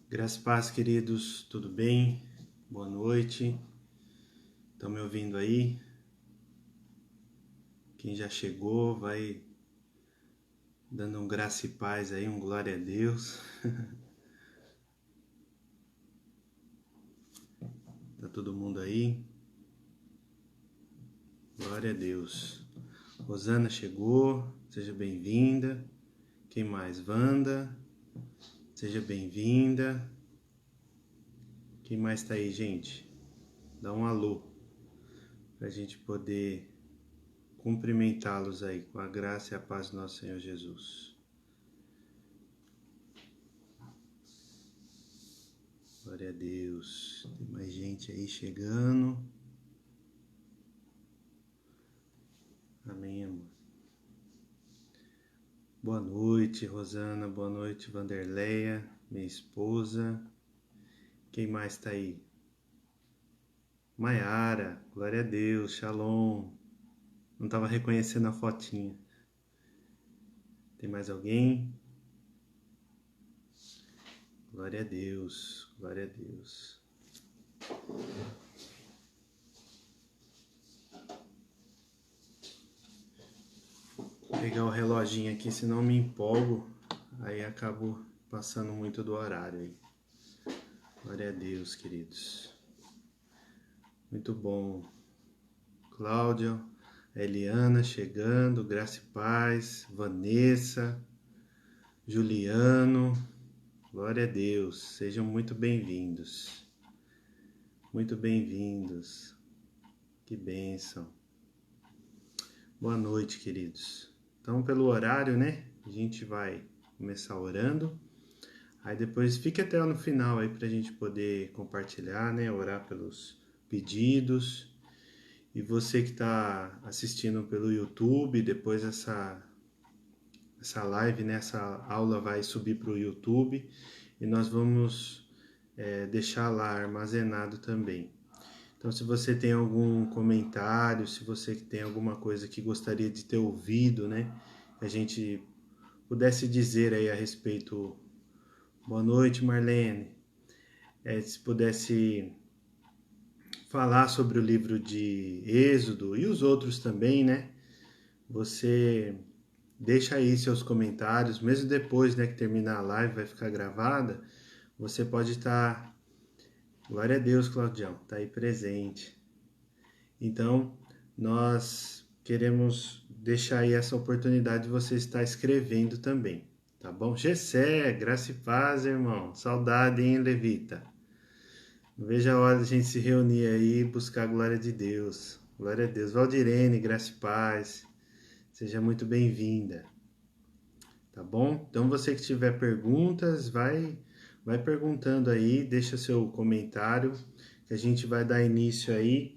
Graças e paz, queridos, tudo bem? Boa noite. Estão me ouvindo aí? Quem já chegou, vai dando um graça e paz aí, um glória a Deus. Tá todo mundo aí? Glória a Deus. Rosana chegou, seja bem-vinda. Quem mais? Wanda, seja bem-vinda. Quem mais tá aí, gente? Dá um alô pra gente poder cumprimentá-los aí com a graça e a paz do nosso Senhor Jesus. Glória a Deus. Tem mais gente aí chegando. Amém, amor. Boa noite, Rosana. Boa noite, Vanderleia, minha esposa. Quem mais tá aí? Maiara. Glória a Deus. Shalom. Não tava reconhecendo a fotinha. Tem mais alguém? Glória a Deus. Glória a Deus. Vou pegar o reloginho aqui, senão me empolgo. Aí acabo passando muito do horário aí. Glória a Deus, queridos. Muito bom. Cláudia, Eliana chegando, graça e paz, Vanessa, Juliano, glória a Deus, sejam muito bem-vindos. Muito bem-vindos. Que bênção. Boa noite, queridos. Então, pelo horário, né? A gente vai começar orando. Aí depois fique até no final aí pra gente poder compartilhar, né? Orar pelos pedidos. E você que está assistindo pelo YouTube, depois essa live, né, essa aula vai subir para o YouTube e nós vamos deixar lá armazenado também. Então, se você tem algum comentário, se você tem alguma coisa que gostaria de ter ouvido, né, que a gente pudesse dizer aí a respeito. Boa noite, Marlene. Se pudesse falar sobre o livro de Êxodo e os outros também, né? Você deixa aí seus comentários, mesmo depois, né, que terminar a live, vai ficar gravada. Você pode estar, glória a Deus, Claudião, tá aí presente. Então, nós queremos deixar aí essa oportunidade de você estar escrevendo também, tá bom? Gessé, graça e paz, irmão. Saudade, hein, Levita? Não vejo a hora de a gente se reunir aí e buscar a glória de Deus. Glória a Deus. Valdirene, graça e paz. Seja muito bem-vinda. Tá bom? Então, você que tiver perguntas, vai perguntando aí, deixa seu comentário, que a gente vai dar início aí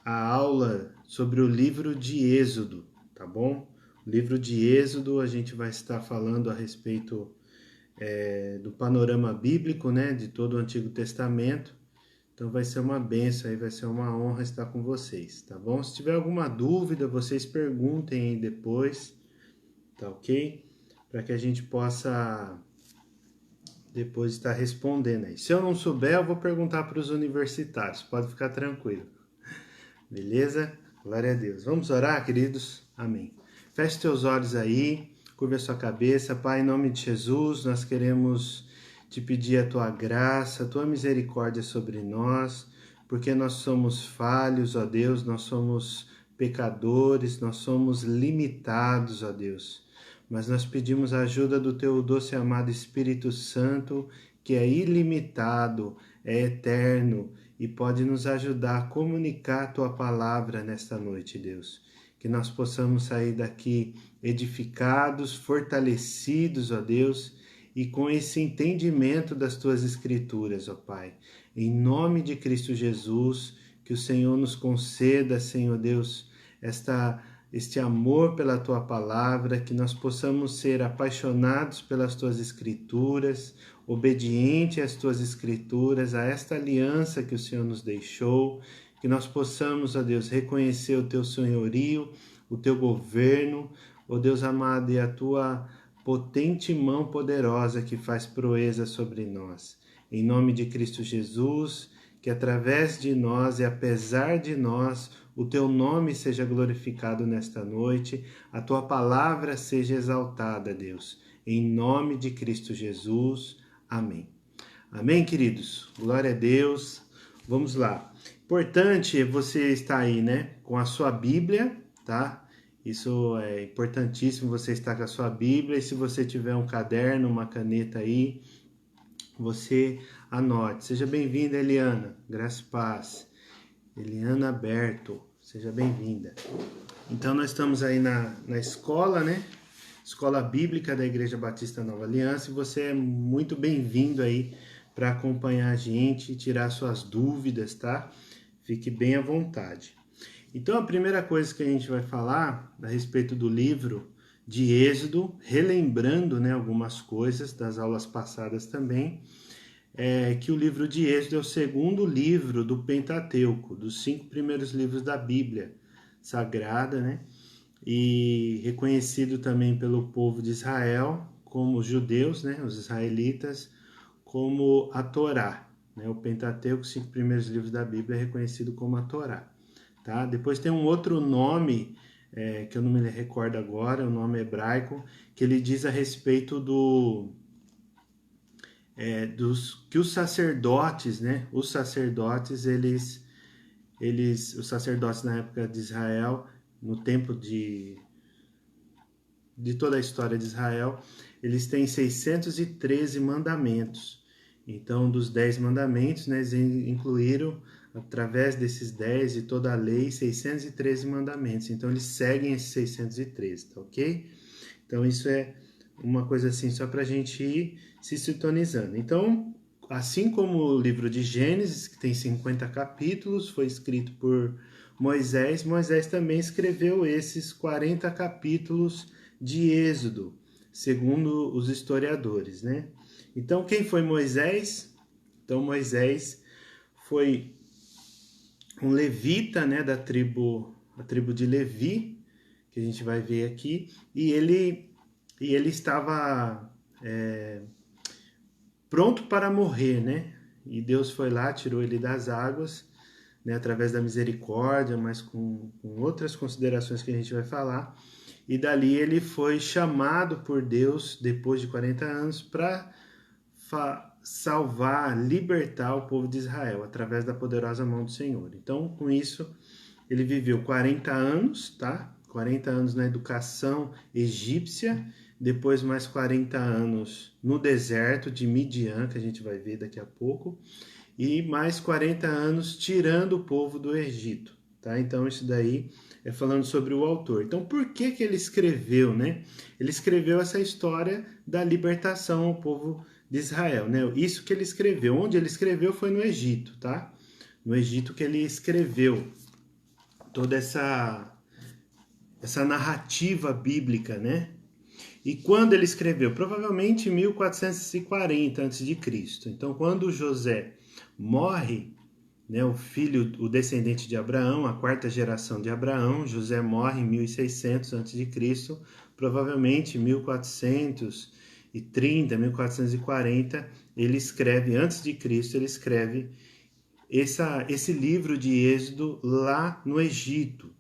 à aula sobre o livro de Êxodo, tá bom? O livro de Êxodo, a gente vai estar falando a respeito do panorama bíblico, né, de todo o Antigo Testamento. Então vai ser uma benção aí, vai ser uma honra estar com vocês, tá bom? Se tiver alguma dúvida, vocês perguntem aí depois, tá ok? Para que a gente possa depois estar respondendo aí. Se eu não souber, eu vou perguntar para os universitários, pode ficar tranquilo. Beleza? Glória a Deus. Vamos orar, queridos? Amém. Feche teus olhos aí, curva a sua cabeça. Pai, em nome de Jesus, nós queremos te pedir a tua graça, a tua misericórdia sobre nós, porque nós somos falhos, ó Deus, nós somos pecadores, nós somos limitados, ó Deus. Mas nós pedimos a ajuda do teu doce e amado Espírito Santo, que é ilimitado, é eterno e pode nos ajudar a comunicar a tua palavra nesta noite, Deus. Que nós possamos sair daqui edificados, fortalecidos, ó Deus, e com esse entendimento das tuas escrituras, ó Pai. Em nome de Cristo Jesus, que o Senhor nos conceda, Senhor Deus, este amor pela tua palavra, que nós possamos ser apaixonados pelas tuas escrituras, obediente às tuas escrituras, a esta aliança que o Senhor nos deixou, que nós possamos, ó Deus, reconhecer o teu senhorio, o teu governo, ó Deus amado, e a tua potente mão poderosa que faz proeza sobre nós. em nome de Cristo Jesus, que através de nós e apesar de nós, o teu nome seja glorificado nesta noite, a tua palavra seja exaltada, Deus, em nome de Cristo Jesus. Amém. Amém, queridos? Glória a Deus. Vamos lá. Importante você estar aí, né, com a sua Bíblia, tá? Isso é importantíssimo, você estar com a sua Bíblia, e se você tiver um caderno, uma caneta aí, você anote. Seja bem-vinda, Eliana. Graça e paz. Eliana Berto, seja bem-vinda. Então, nós estamos aí na escola, né? Escola Bíblica da Igreja Batista Nova Aliança, e você é muito bem-vindo aí para acompanhar a gente e tirar suas dúvidas, tá? Fique bem à vontade. Então, a primeira coisa que a gente vai falar a respeito do livro de Êxodo, relembrando, né, algumas coisas das aulas passadas também, é que o livro de Êxodo é o segundo livro do Pentateuco, dos 5 primeiros livros da Bíblia Sagrada, né? E reconhecido também pelo povo de Israel, como os judeus, né, os israelitas, como a Torá, né? O Pentateuco, os 5 primeiros livros da Bíblia, é reconhecido como a Torá. Tá? Depois tem um outro nome, que eu não me recordo agora, o nome hebraico, que ele diz a respeito dos que os sacerdotes, né? Os sacerdotes, os sacerdotes na época de Israel, no tempo de toda a história de Israel, eles têm 613 mandamentos. Então, dos 10 mandamentos, né, eles incluíram, através desses 10 e toda a lei, 613 mandamentos. Então, eles seguem esses 613, tá ok? Então, isso é uma coisa assim, só para a gente ir se sintonizando. Então, assim como o livro de Gênesis, que tem 50 capítulos, foi escrito por Moisés, Moisés também escreveu esses 40 capítulos de Êxodo, segundo os historiadores, né? Então, quem foi Moisés? Então, Moisés foi um levita, né, a tribo de Levi, que a gente vai ver aqui, e ele estava pronto para morrer, né? E Deus foi lá, tirou ele das águas, né, através da misericórdia, mas com outras considerações que a gente vai falar. E dali ele foi chamado por Deus, depois de 40 anos, para salvar, libertar o povo de Israel, através da poderosa mão do Senhor. Então, com isso, ele viveu 40 anos, tá? 40 anos na educação egípcia, depois mais 40 anos no deserto de Midian, que a gente vai ver daqui a pouco, e mais 40 anos tirando o povo do Egito, tá? Então, isso daí é falando sobre o autor. Então, por que ele escreveu, né? Ele escreveu essa história da libertação ao povo de Israel, né? Isso que ele escreveu. Onde ele escreveu foi no Egito, tá? No Egito que ele escreveu toda essa narrativa bíblica, né? E quando ele escreveu? Provavelmente em 1440 a.C. Então, quando José morre, né, o descendente de Abraão, a quarta geração de Abraão, José morre em 1600 a.C., provavelmente em 1430, 1440, ele escreve, antes de Cristo, ele escreve esse livro de Êxodo lá no Egito.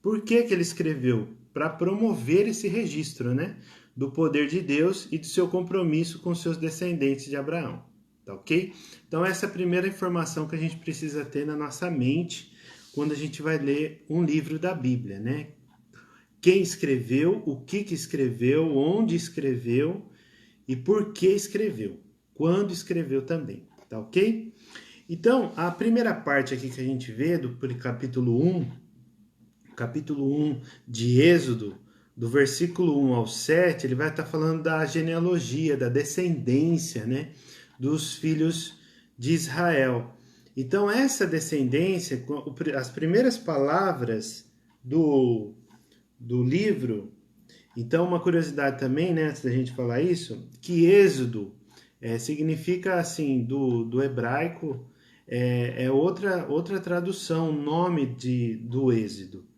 Por que ele escreveu? Para promover esse registro, né, do poder de Deus e do seu compromisso com seus descendentes de Abraão. Tá ok? Então, essa é a primeira informação que a gente precisa ter na nossa mente quando a gente vai ler um livro da Bíblia, né? Quem escreveu, o que escreveu, onde escreveu e por que escreveu. Quando escreveu também, tá ok? Então, a primeira parte aqui que a gente vê do capítulo 1 de Êxodo, do versículo 1 ao 7, ele vai estar falando da genealogia, da descendência, né, dos filhos de Israel. Então, essa descendência, as primeiras palavras do livro, então uma curiosidade também, né, antes da gente falar isso, que Êxodo significa, assim, do hebraico, outra tradução, nome do Êxodo.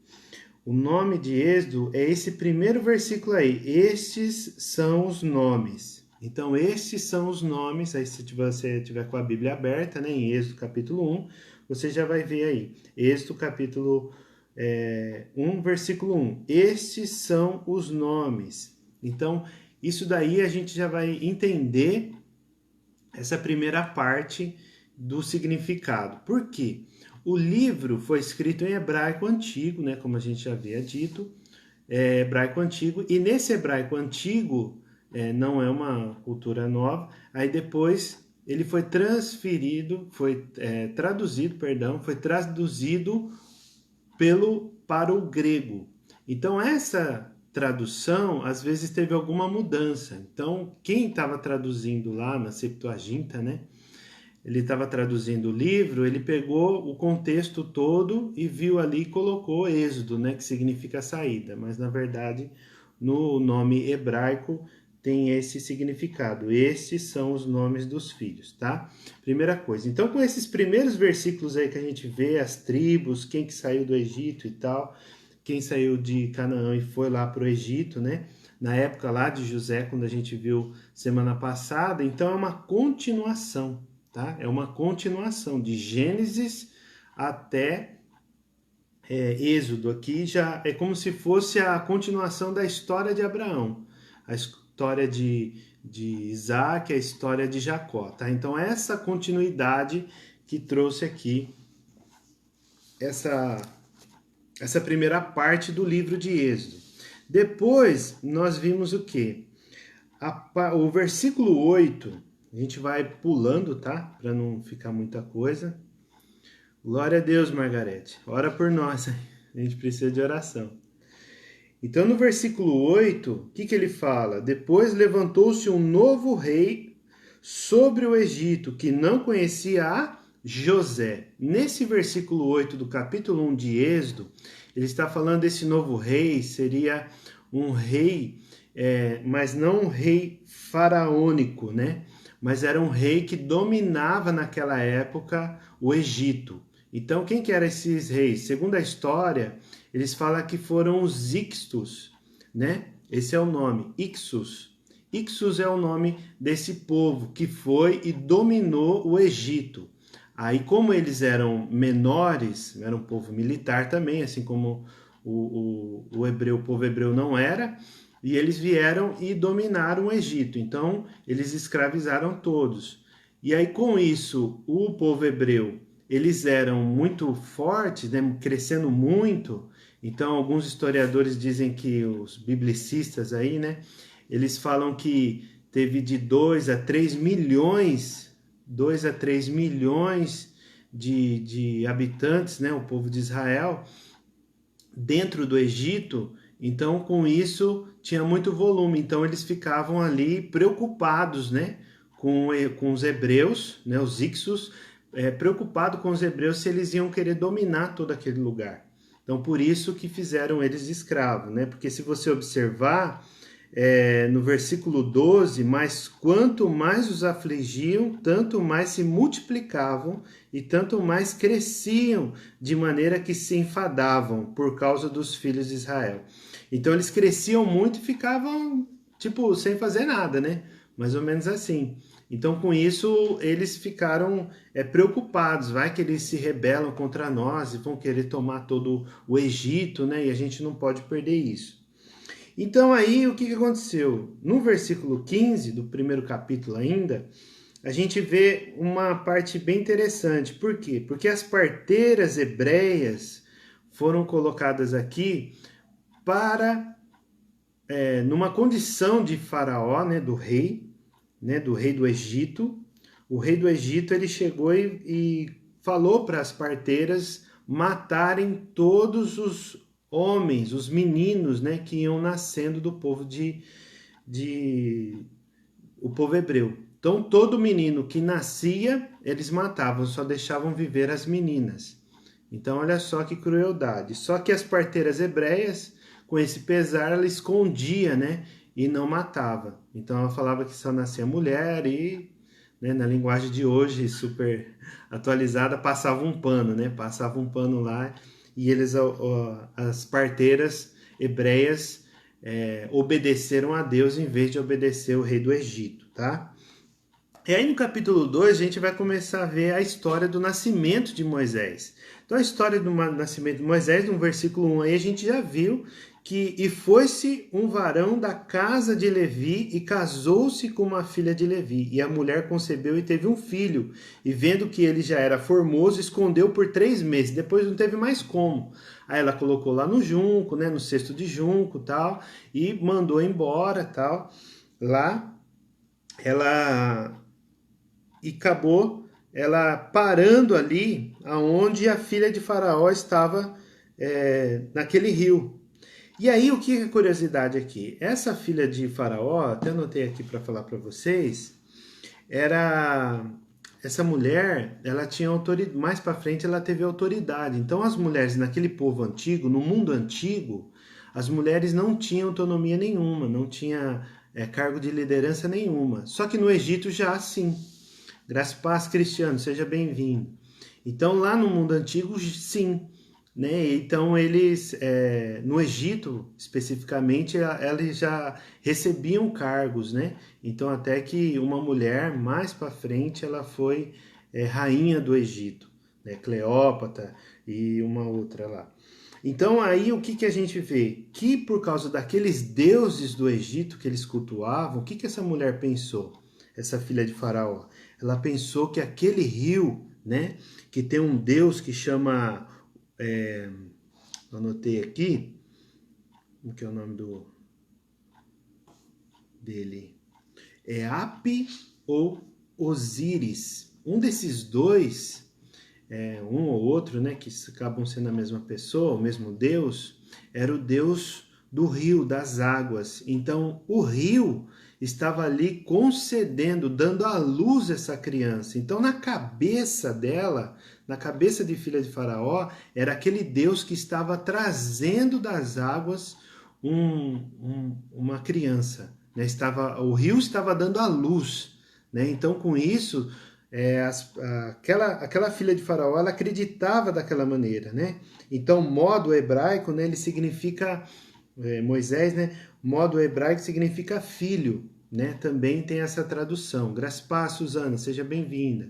O nome de Êxodo é esse primeiro versículo aí. Estes são os nomes. Então, esses são os nomes. Aí, se você tiver com a Bíblia aberta, né, em Êxodo capítulo 1, você já vai ver aí. Êxodo capítulo 1, versículo 1. Estes são os nomes. Então, isso daí a gente já vai entender essa primeira parte do significado. Por quê? O livro foi escrito em hebraico antigo, né, como a gente já havia dito, hebraico antigo, e nesse hebraico antigo, não é uma cultura nova, aí depois ele foi traduzido para o grego. Então essa tradução às vezes teve alguma mudança. Então quem estava traduzindo lá na Septuaginta, né? Ele estava traduzindo o livro, ele pegou o contexto todo e viu ali e colocou Êxodo, né, que significa saída, mas na verdade no nome hebraico tem esse significado. Esses são os nomes dos filhos, tá? Primeira coisa. Então, com esses primeiros versículos aí que a gente vê as tribos, quem que saiu do Egito e tal, quem saiu de Canaã e foi lá para o Egito, né? Na época lá de José, quando a gente viu semana passada, então é uma continuação, tá? É uma continuação de Gênesis até Êxodo. Aqui já é como se fosse a continuação da história de Abraão, a história de Isaac, a história de Jacó, tá? Então essa continuidade que trouxe aqui essa primeira parte do livro de Êxodo. Depois nós vimos o quê? O versículo 8, a gente vai pulando, tá? Para não ficar muita coisa. Glória a Deus, Margarete. Ora por nós, a gente precisa de oração. Então, no versículo 8, o que ele fala? Depois levantou-se um novo rei sobre o Egito, que não conhecia a José. Nesse versículo 8 do capítulo 1 de Êxodo, ele está falando desse novo rei, seria um rei, mas não um rei faraônico, né? Mas era um rei que dominava naquela época o Egito. Então, quem que eram esses reis? Segundo a história, eles falam que foram os Ixtos, né? Esse é o nome, Ixos. Ixos é o nome desse povo que foi e dominou o Egito. Aí, como eles eram menores, era um povo militar também, assim como o povo hebreu não era, e eles vieram e dominaram o Egito. Então, eles escravizaram todos. E aí, com isso, o povo hebreu, eles eram muito fortes, né, crescendo muito. Então, alguns historiadores dizem que os biblicistas aí, né, eles falam que teve de 2 a 3 milhões de habitantes, né, o povo de Israel, dentro do Egito. Então, com isso, tinha muito volume. Então, eles ficavam ali preocupados, né, com os hebreus, né, os Ixos, preocupado com os hebreus se eles iam querer dominar todo aquele lugar. Então, por isso que fizeram eles escravos, né? Porque se você observar, no versículo 12, mas quanto mais os afligiam, tanto mais se multiplicavam e tanto mais cresciam, de maneira que se enfadavam por causa dos filhos de Israel. Então, eles cresciam muito e ficavam, tipo, sem fazer nada, né? Mais ou menos assim. Então, com isso, eles ficaram preocupados. Vai que eles se rebelam contra nós e vão querer tomar todo o Egito, né? E a gente não pode perder isso. Então, aí, o que aconteceu? No versículo 15 do primeiro capítulo ainda, a gente vê uma parte bem interessante. Por quê? Porque as parteiras hebreias foram colocadas aqui para, numa condição de faraó, né, do rei do Egito. O rei do Egito, ele chegou e falou para as parteiras matarem todos os homens, os meninos, né, que iam nascendo do povo o povo hebreu. Então, todo menino que nascia, eles matavam, só deixavam viver as meninas. Então, olha só que crueldade. Só que as parteiras hebreias, com esse pesar, ela escondia, né, e não matava. Então ela falava que só nascia mulher e, né, na linguagem de hoje, super atualizada, passava um pano, né? Passava um pano lá e as parteiras hebreias obedeceram a Deus em vez de obedecer o rei do Egito. tá? E aí no capítulo 2 a gente vai começar a ver a história do nascimento de Moisés. Então a história do nascimento de Moisés, no versículo 1 aí a gente já viu que e foi-se um varão da casa de Levi e casou-se com uma filha de Levi. E a mulher concebeu e teve um filho. E vendo que ele já era formoso, escondeu por 3 meses. Depois não teve mais como. Aí ela colocou lá no junco, né, no cesto de junco tal, e mandou embora tal. Lá ela... E acabou ela parando ali aonde a filha de Faraó estava, naquele rio. E aí, o que é curiosidade aqui? Essa filha de Faraó, até anotei aqui para falar para vocês, era... Essa mulher, ela tinha autoridade, mais para frente ela teve autoridade. Então, as mulheres naquele povo antigo, no mundo antigo, as mulheres não tinham autonomia nenhuma, não tinha cargo de liderança nenhuma. Só que no Egito já sim. Graça e paz, Cristiano, seja bem-vindo. Então, lá no mundo antigo, sim, né? Então, eles, no Egito, especificamente, eles já recebiam cargos, né? Então, até que uma mulher, mais para frente, ela foi rainha do Egito, né? Cleópatra e uma outra lá. Então, aí, o que a gente vê? Que por causa daqueles deuses do Egito que eles cultuavam, o que essa mulher pensou? Essa filha de Faraó? Ela pensou que aquele rio, né, que tem um deus que chama, anotei aqui, como que é o nome dele? É Api ou Osíris. Um desses dois, um ou outro, né, que acabam sendo a mesma pessoa, o mesmo deus, era o deus do rio, das águas. Então, o rio estava ali concedendo, dando à luz essa criança. Então, na cabeça dela, na cabeça de filha de Faraó, era aquele Deus que estava trazendo das águas uma criança. Né? O rio estava dando à luz. Né? Então, com isso, aquela filha de Faraó, ela acreditava daquela maneira. Né? Então, modo hebraico, né, ele significa... Moisés, né? Modo hebraico significa filho, né? Também tem essa tradução. Graças a paz, Suzana, seja bem-vinda.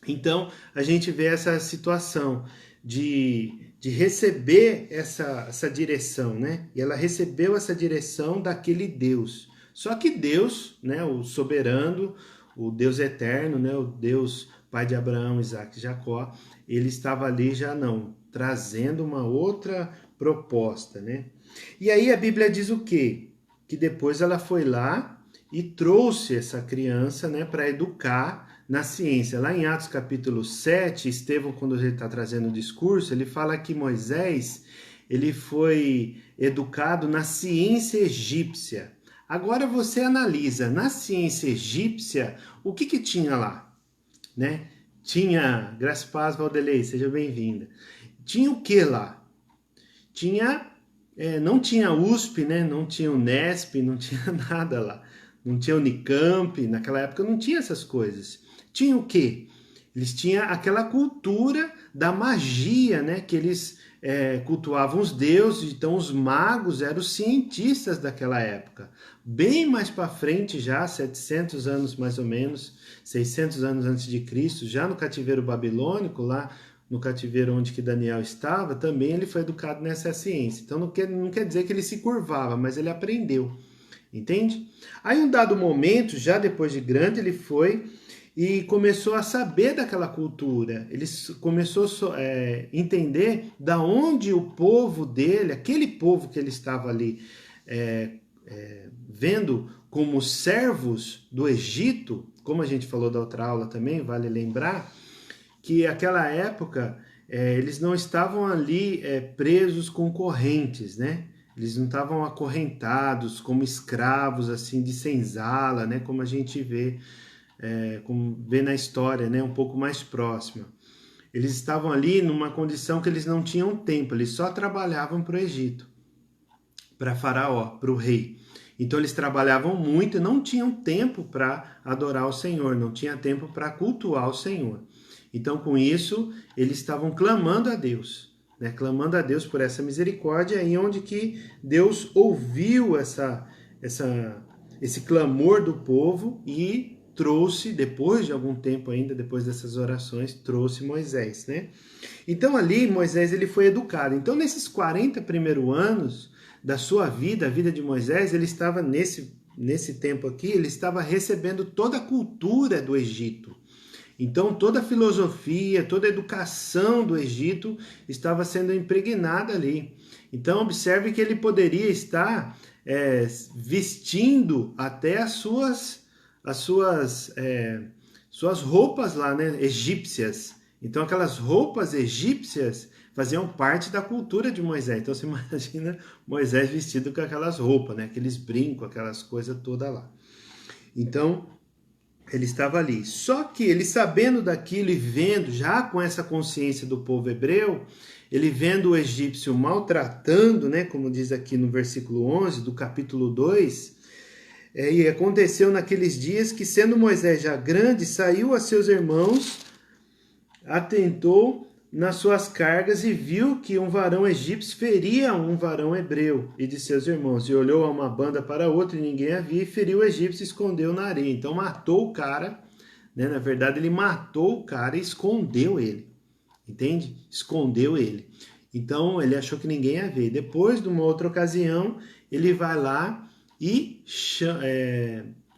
Então, a gente vê essa situação de receber essa direção, né? E ela recebeu essa direção daquele Deus. Só que Deus, né? O soberano, o Deus eterno, né? O Deus pai de Abraão, Isaac e Jacó, ele estava ali já não, trazendo uma outra proposta, né? E aí a Bíblia diz o quê? Que depois ela foi lá e trouxe essa criança, né, para educar na ciência. Lá em Atos capítulo 7, Estevão, quando ele está trazendo o discurso, ele fala que Moisés, ele foi educado na ciência egípcia. Agora você analisa, na ciência egípcia, o que tinha lá? Né? Tinha, Graça e Paz, Valdelei, seja bem-vinda. Tinha o que lá? Tinha... não tinha USP, né? Não tinha Unesp, não tinha nada lá. Não tinha Unicamp, naquela época não tinha essas coisas. Tinha o quê? Eles tinham aquela cultura da magia, né? Que eles cultuavam os deuses, então os magos eram os cientistas daquela época. Bem mais para frente já, 700 anos mais ou menos, 600 anos antes de Cristo, já no cativeiro babilônico, lá no cativeiro onde que Daniel estava, também ele foi educado nessa ciência. Então não quer dizer que ele se curvava, mas ele aprendeu, entende? Aí um dado momento, já depois de grande, ele foi e começou a saber daquela cultura. Ele começou a entender da onde o povo dele, aquele povo que ele estava ali vendo como servos do Egito, como a gente falou da outra aula também, vale lembrar, que naquela época eles não estavam ali presos com correntes, né? Eles não estavam acorrentados como escravos assim de senzala, né? Como a gente vê, vê na história, né? Um pouco mais próxima. Eles estavam ali numa condição que eles não tinham tempo, eles só trabalhavam para o Egito, para Faraó, para o rei. Então eles trabalhavam muito e não tinham tempo para adorar o Senhor, não tinha tempo para cultuar o Senhor. Então, com isso, eles estavam clamando a Deus, né? Clamando a Deus por essa misericórdia, aí onde que Deus ouviu esse clamor do povo e trouxe, depois de algum tempo ainda, depois dessas orações, trouxe Moisés, né? Então ali Moisés ele foi educado. Então nesses 40 primeiros anos da sua vida, a vida de Moisés, ele estava nesse tempo aqui, ele estava recebendo toda a cultura do Egito. Então toda a filosofia, toda a educação do Egito estava sendo impregnada ali. Então observe que ele poderia estar vestindo até as suas roupas lá, né, egípcias. Então aquelas roupas egípcias faziam parte da cultura de Moisés. Então você imagina Moisés vestido com aquelas roupas, né, aqueles brincos, aquelas coisas todas lá. Então ele estava ali. Só que ele sabendo daquilo e vendo, já com essa consciência do povo hebreu, ele vendo o egípcio maltratando, né, como diz aqui no versículo 11 do capítulo 2, e aconteceu naqueles dias que, sendo Moisés já grande, saiu a seus irmãos, atentou nas suas cargas e viu que um varão egípcio feria um varão hebreu e de seus irmãos, e olhou a uma banda para outra e ninguém havia, e feriu o egípcio e escondeu na areia. Então matou o cara, né? Na verdade ele matou o cara e escondeu ele, entende? Escondeu ele. Então ele achou que ninguém ia ver. Depois de uma outra ocasião, ele vai lá e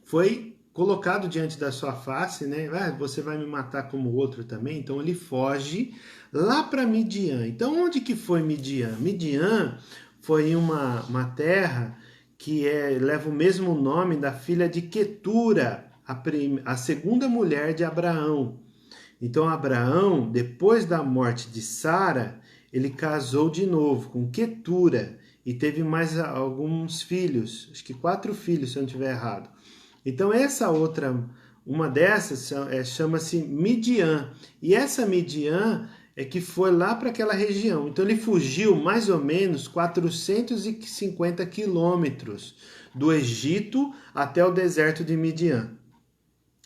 foi colocado diante da sua face, né? Você vai me matar como o outro também. Então ele foge lá para Midian. Então onde que foi Midian? Midian foi uma terra que leva o mesmo nome da filha de Quetura, a segunda mulher de Abraão. Então Abraão, depois da morte de Sara, ele casou de novo com Quetura e teve mais alguns filhos, acho que 4 filhos, se eu não estiver errado. Então essa outra, uma dessas chama-se Midian, e essa Midian é que foi lá para aquela região. Então ele fugiu mais ou menos 450 quilômetros do Egito até o deserto de Midian.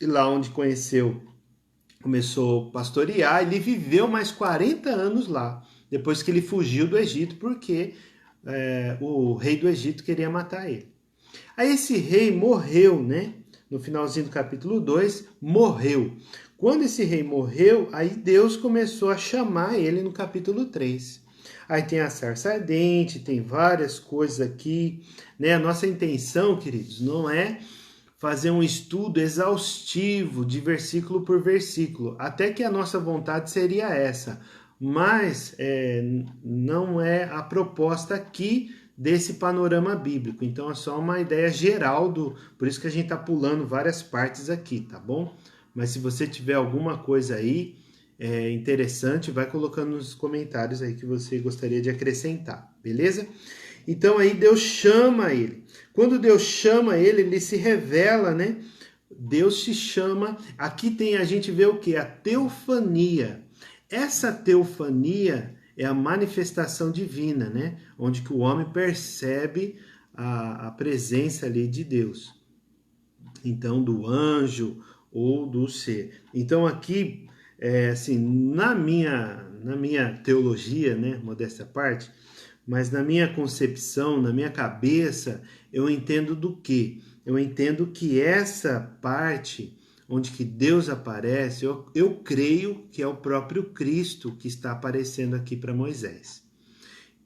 E lá onde começou a pastorear, ele viveu mais 40 anos lá, depois que ele fugiu do Egito, porque o rei do Egito queria matar ele. Aí esse rei morreu, né? No finalzinho do capítulo 2, morreu. Quando esse rei morreu, aí Deus começou a chamar ele no capítulo 3. Aí tem a sarça ardente, tem várias coisas aqui, né? A nossa intenção, queridos, não é fazer um estudo exaustivo de versículo por versículo, até que a nossa vontade seria essa, mas não é a proposta aqui desse panorama bíblico. Então é só uma ideia geral por isso que a gente está pulando várias partes aqui, tá bom? Mas se você tiver alguma coisa aí interessante, vai colocando nos comentários aí que você gostaria de acrescentar, beleza? Então aí Deus chama ele. Quando Deus chama ele, ele se revela, né? Deus se chama. Aqui a gente vê o que? A teofania. Essa teofania é a manifestação divina, né? Onde que o homem percebe a presença ali de Deus. Então, do anjo ou do ser. Então aqui, assim, na minha teologia, né? Modéstia à parte, mas na minha concepção, na minha cabeça, eu entendo do quê? Eu entendo que essa parte onde que Deus aparece, eu creio que é o próprio Cristo que está aparecendo aqui para Moisés.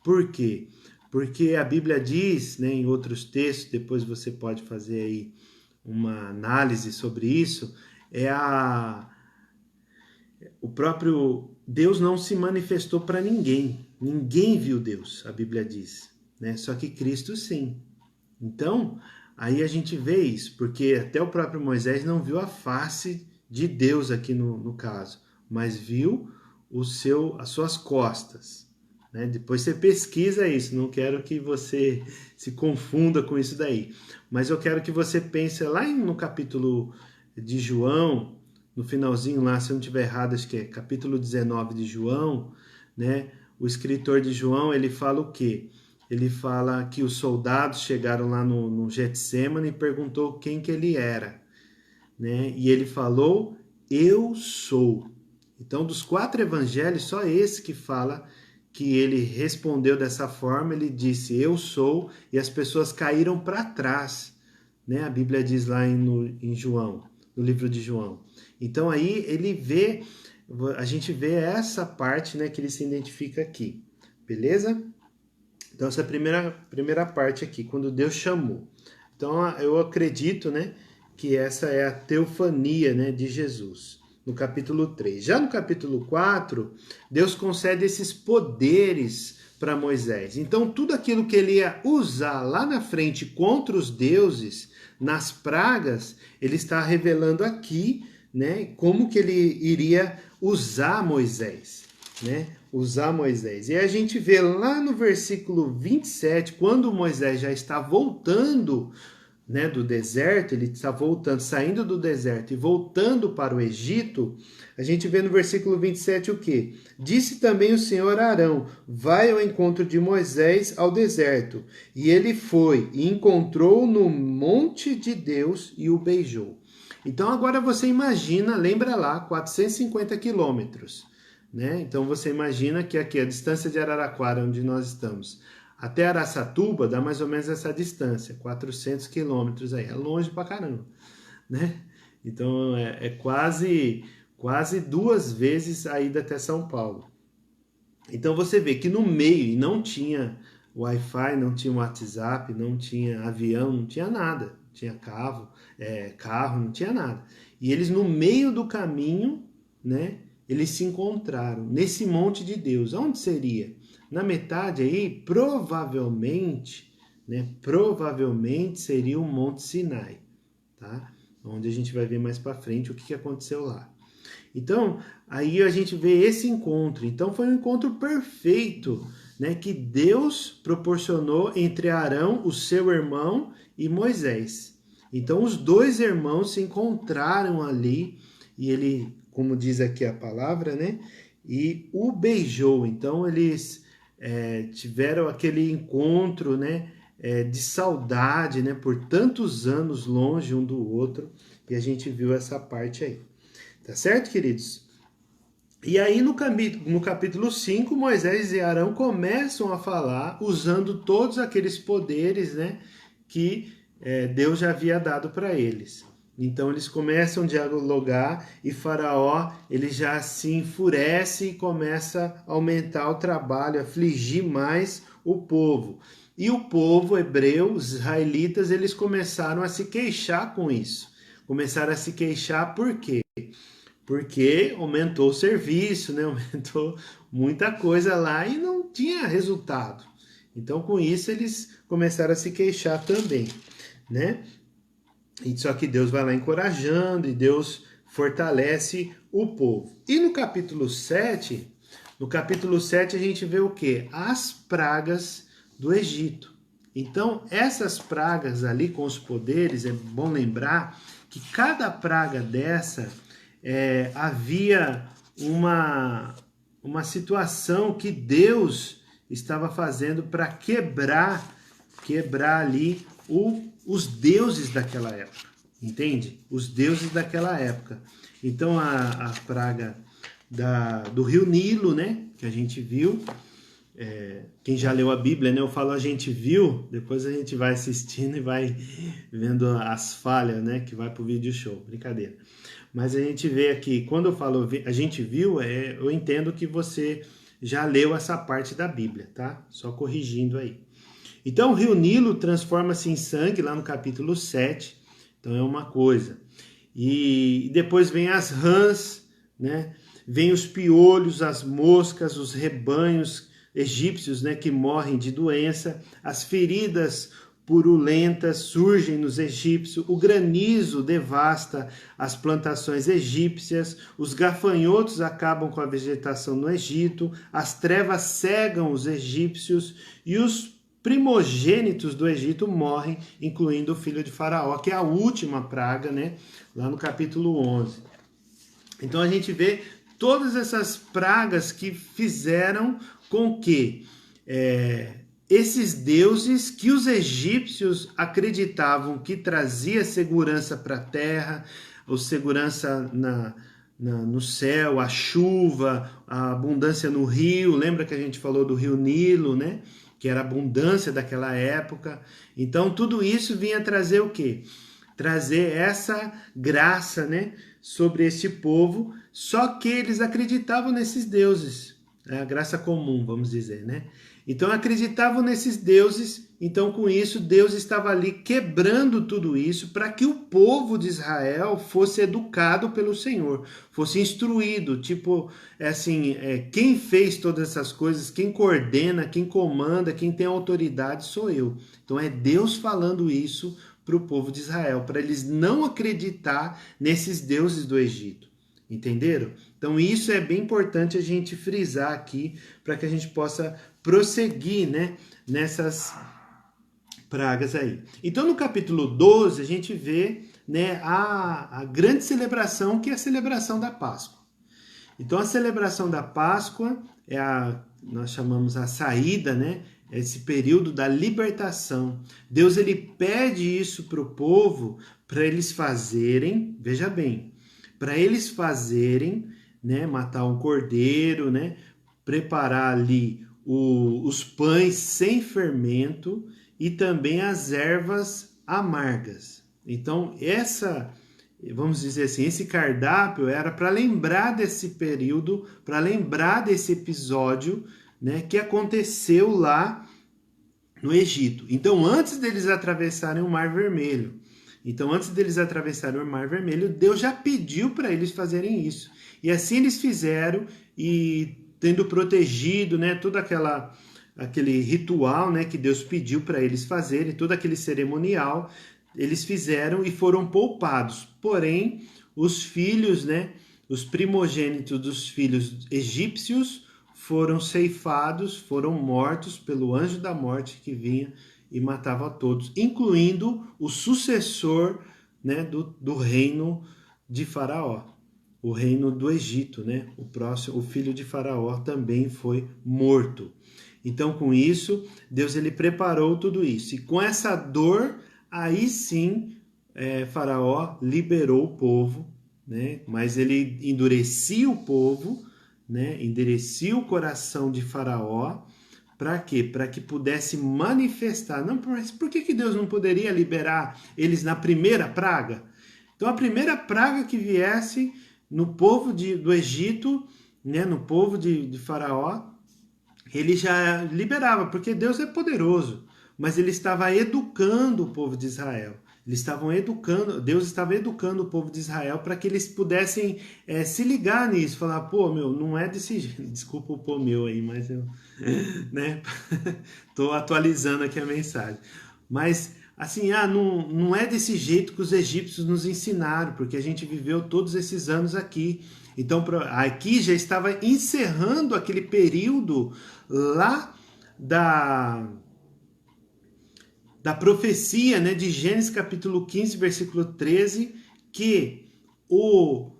Por quê? Porque a Bíblia diz, né, em outros textos, depois você pode fazer aí uma análise sobre isso, o próprio Deus não se manifestou para ninguém. Ninguém viu Deus, a Bíblia diz, né? Só que Cristo sim. Então, aí a gente vê isso, porque até o próprio Moisés não viu a face de Deus aqui no caso, mas viu as suas costas, né? Depois você pesquisa isso, não quero que você se confunda com isso daí, mas eu quero que você pense lá no capítulo de João, no finalzinho lá, se eu não estiver errado, acho que é capítulo 19 de João, né? O escritor de João, ele fala o quê? Ele fala que os soldados chegaram lá no Getsemane e perguntou quem que ele era, né? E ele falou, eu sou. Então, dos 4 evangelhos, só esse que fala que ele respondeu dessa forma, ele disse, eu sou, e as pessoas caíram para trás, né? A Bíblia diz lá em João, no livro de João. Então aí a gente vê essa parte, né, que ele se identifica aqui, beleza? Então essa é a primeira parte aqui, quando Deus chamou. Então eu acredito, né, que essa é a teofania, né, de Jesus, no capítulo 3. Já no capítulo 4, Deus concede esses poderes para Moisés. Então tudo aquilo que ele ia usar lá na frente contra os deuses, nas pragas, ele está revelando aqui, né, como que ele iria usar Moisés, né? Usar Moisés. E a gente vê lá no versículo 27, quando Moisés já está voltando, né, do deserto, ele está voltando, saindo do deserto e voltando para o Egito, a gente vê no versículo 27 o quê? Disse também o Senhor a Arão, vai ao encontro de Moisés ao deserto. E ele foi e encontrou no monte de Deus e o beijou. Então agora você imagina, lembra lá, 450 quilômetros, né? Então você imagina que aqui a distância de Araraquara, onde nós estamos, até Araçatuba dá mais ou menos essa distância, 400 quilômetros aí, é longe pra caramba, né? Então é quase 2 vezes a ida até São Paulo. Então você vê que no meio não tinha Wi-Fi, não tinha WhatsApp, não tinha avião, não tinha nada, tinha carro, não tinha nada. E eles no meio do caminho, né? Eles se encontraram nesse monte de Deus. Onde seria? Na metade aí, provavelmente, né? Provavelmente seria o Monte Sinai, tá? Onde a gente vai ver mais para frente o que aconteceu lá. Então, aí a gente vê esse encontro. Então, foi um encontro perfeito, né? Que Deus proporcionou entre Arão, o seu irmão, e Moisés. Então, os dois irmãos se encontraram ali e ele, como diz aqui a palavra, né? E o beijou. Então eles tiveram aquele encontro, né? De saudade, né? Por tantos anos longe um do outro. E a gente viu essa parte aí. Tá certo, queridos? E aí no capítulo 5, Moisés e Arão começam a falar usando todos aqueles poderes, né? Que Deus já havia dado para eles. Então eles começam a dialogar e Faraó ele já se enfurece e começa a aumentar o trabalho, afligir mais o povo. E o povo hebreu, os israelitas, eles começaram a se queixar com isso. Começaram a se queixar por quê? Porque aumentou o serviço, né? Aumentou muita coisa lá e não tinha resultado. Então com isso eles começaram a se queixar também, né? E só que Deus vai lá encorajando e Deus fortalece o povo. E no capítulo 7, a gente vê o quê? As pragas do Egito. Então, essas pragas ali com os poderes, é bom lembrar que cada praga dessa havia uma situação que Deus estava fazendo para quebrar ali os deuses daquela época, entende? Os deuses daquela época. Então a praga do rio Nilo, né, que a gente viu, quem já leu a Bíblia, né, eu falo a gente viu, depois a gente vai assistindo e vai vendo as falhas, né, que vai pro vídeo show, brincadeira. Mas a gente vê aqui, quando eu falo a gente viu, eu entendo que você já leu essa parte da Bíblia, tá? Só corrigindo aí. Então o rio Nilo transforma-se em sangue lá no capítulo 7, então é uma coisa. E depois vem as rãs, né? Vem os piolhos, as moscas, os rebanhos egípcios, né, que morrem de doença, as feridas purulentas surgem nos egípcios, o granizo devasta as plantações egípcias, os gafanhotos acabam com a vegetação no Egito, as trevas cegam os egípcios e os primogênitos do Egito morrem, incluindo o filho de Faraó, que é a última praga, né? Lá no capítulo 11. Então a gente vê todas essas pragas que fizeram com que esses deuses que os egípcios acreditavam que trazia segurança para a terra, ou segurança no céu, a chuva, a abundância no rio, lembra que a gente falou do rio Nilo, né? que era a abundância daquela época. Então tudo isso vinha trazer o quê? Trazer essa graça, né, sobre este povo, só que eles acreditavam nesses deuses, a graça comum, vamos dizer, né? Então acreditavam nesses deuses, então com isso Deus estava ali quebrando tudo isso para que o povo de Israel fosse educado pelo Senhor, fosse instruído, tipo, assim, quem fez todas essas coisas, quem coordena, quem comanda, quem tem autoridade sou eu. Então é Deus falando isso para o povo de Israel, para eles não acreditar nesses deuses do Egito. Entenderam? Então isso é bem importante a gente frisar aqui para que a gente possa prosseguir, né, nessas pragas aí. Então no capítulo 12 a gente vê, né, a grande celebração, que é a celebração da Páscoa. Então a celebração da Páscoa nós chamamos a saída, né, esse período da libertação. Deus ele pede isso para o povo, para eles fazerem, veja bem, para eles fazerem, né, matar um cordeiro, né, preparar ali os pães sem fermento e também as ervas amargas. Então, vamos dizer assim, esse cardápio era para lembrar desse período, para lembrar desse episódio, né, que aconteceu lá no Egito. Então, antes deles atravessarem o Mar Vermelho, Deus já pediu para eles fazerem isso. E assim eles fizeram, e tendo protegido, né, todo aquele ritual, né, que Deus pediu para eles fazerem, todo aquele cerimonial, eles fizeram e foram poupados. Porém, os filhos, né, os primogênitos dos filhos egípcios foram ceifados, foram mortos pelo anjo da morte que vinha e matava a todos, incluindo o sucessor, né, do reino de Faraó, o reino do Egito, né? O filho de Faraó também foi morto. Então, com isso, Deus ele preparou tudo isso. E com essa dor, aí sim, Faraó liberou o povo, né? Mas ele endurecia o povo, né? Endurecia o coração de Faraó. Para quê? Para que pudesse manifestar. Não, mas por que Deus não poderia liberar eles na primeira praga? Então, a primeira praga que viesse no povo do Egito, né, no povo de Faraó, ele já liberava, porque Deus é poderoso, mas ele estava educando o povo de Israel. Deus estava educando o povo de Israel para que eles pudessem se ligar nisso, falar, pô, meu, não é desse jeito, desculpa o pô meu aí, mas eu, né, tô atualizando aqui a mensagem. Mas, assim, não é desse jeito que os egípcios nos ensinaram, porque a gente viveu todos esses anos aqui. Então, aqui já estava encerrando aquele período lá da profecia, né, de Gênesis capítulo 15, versículo 13, que o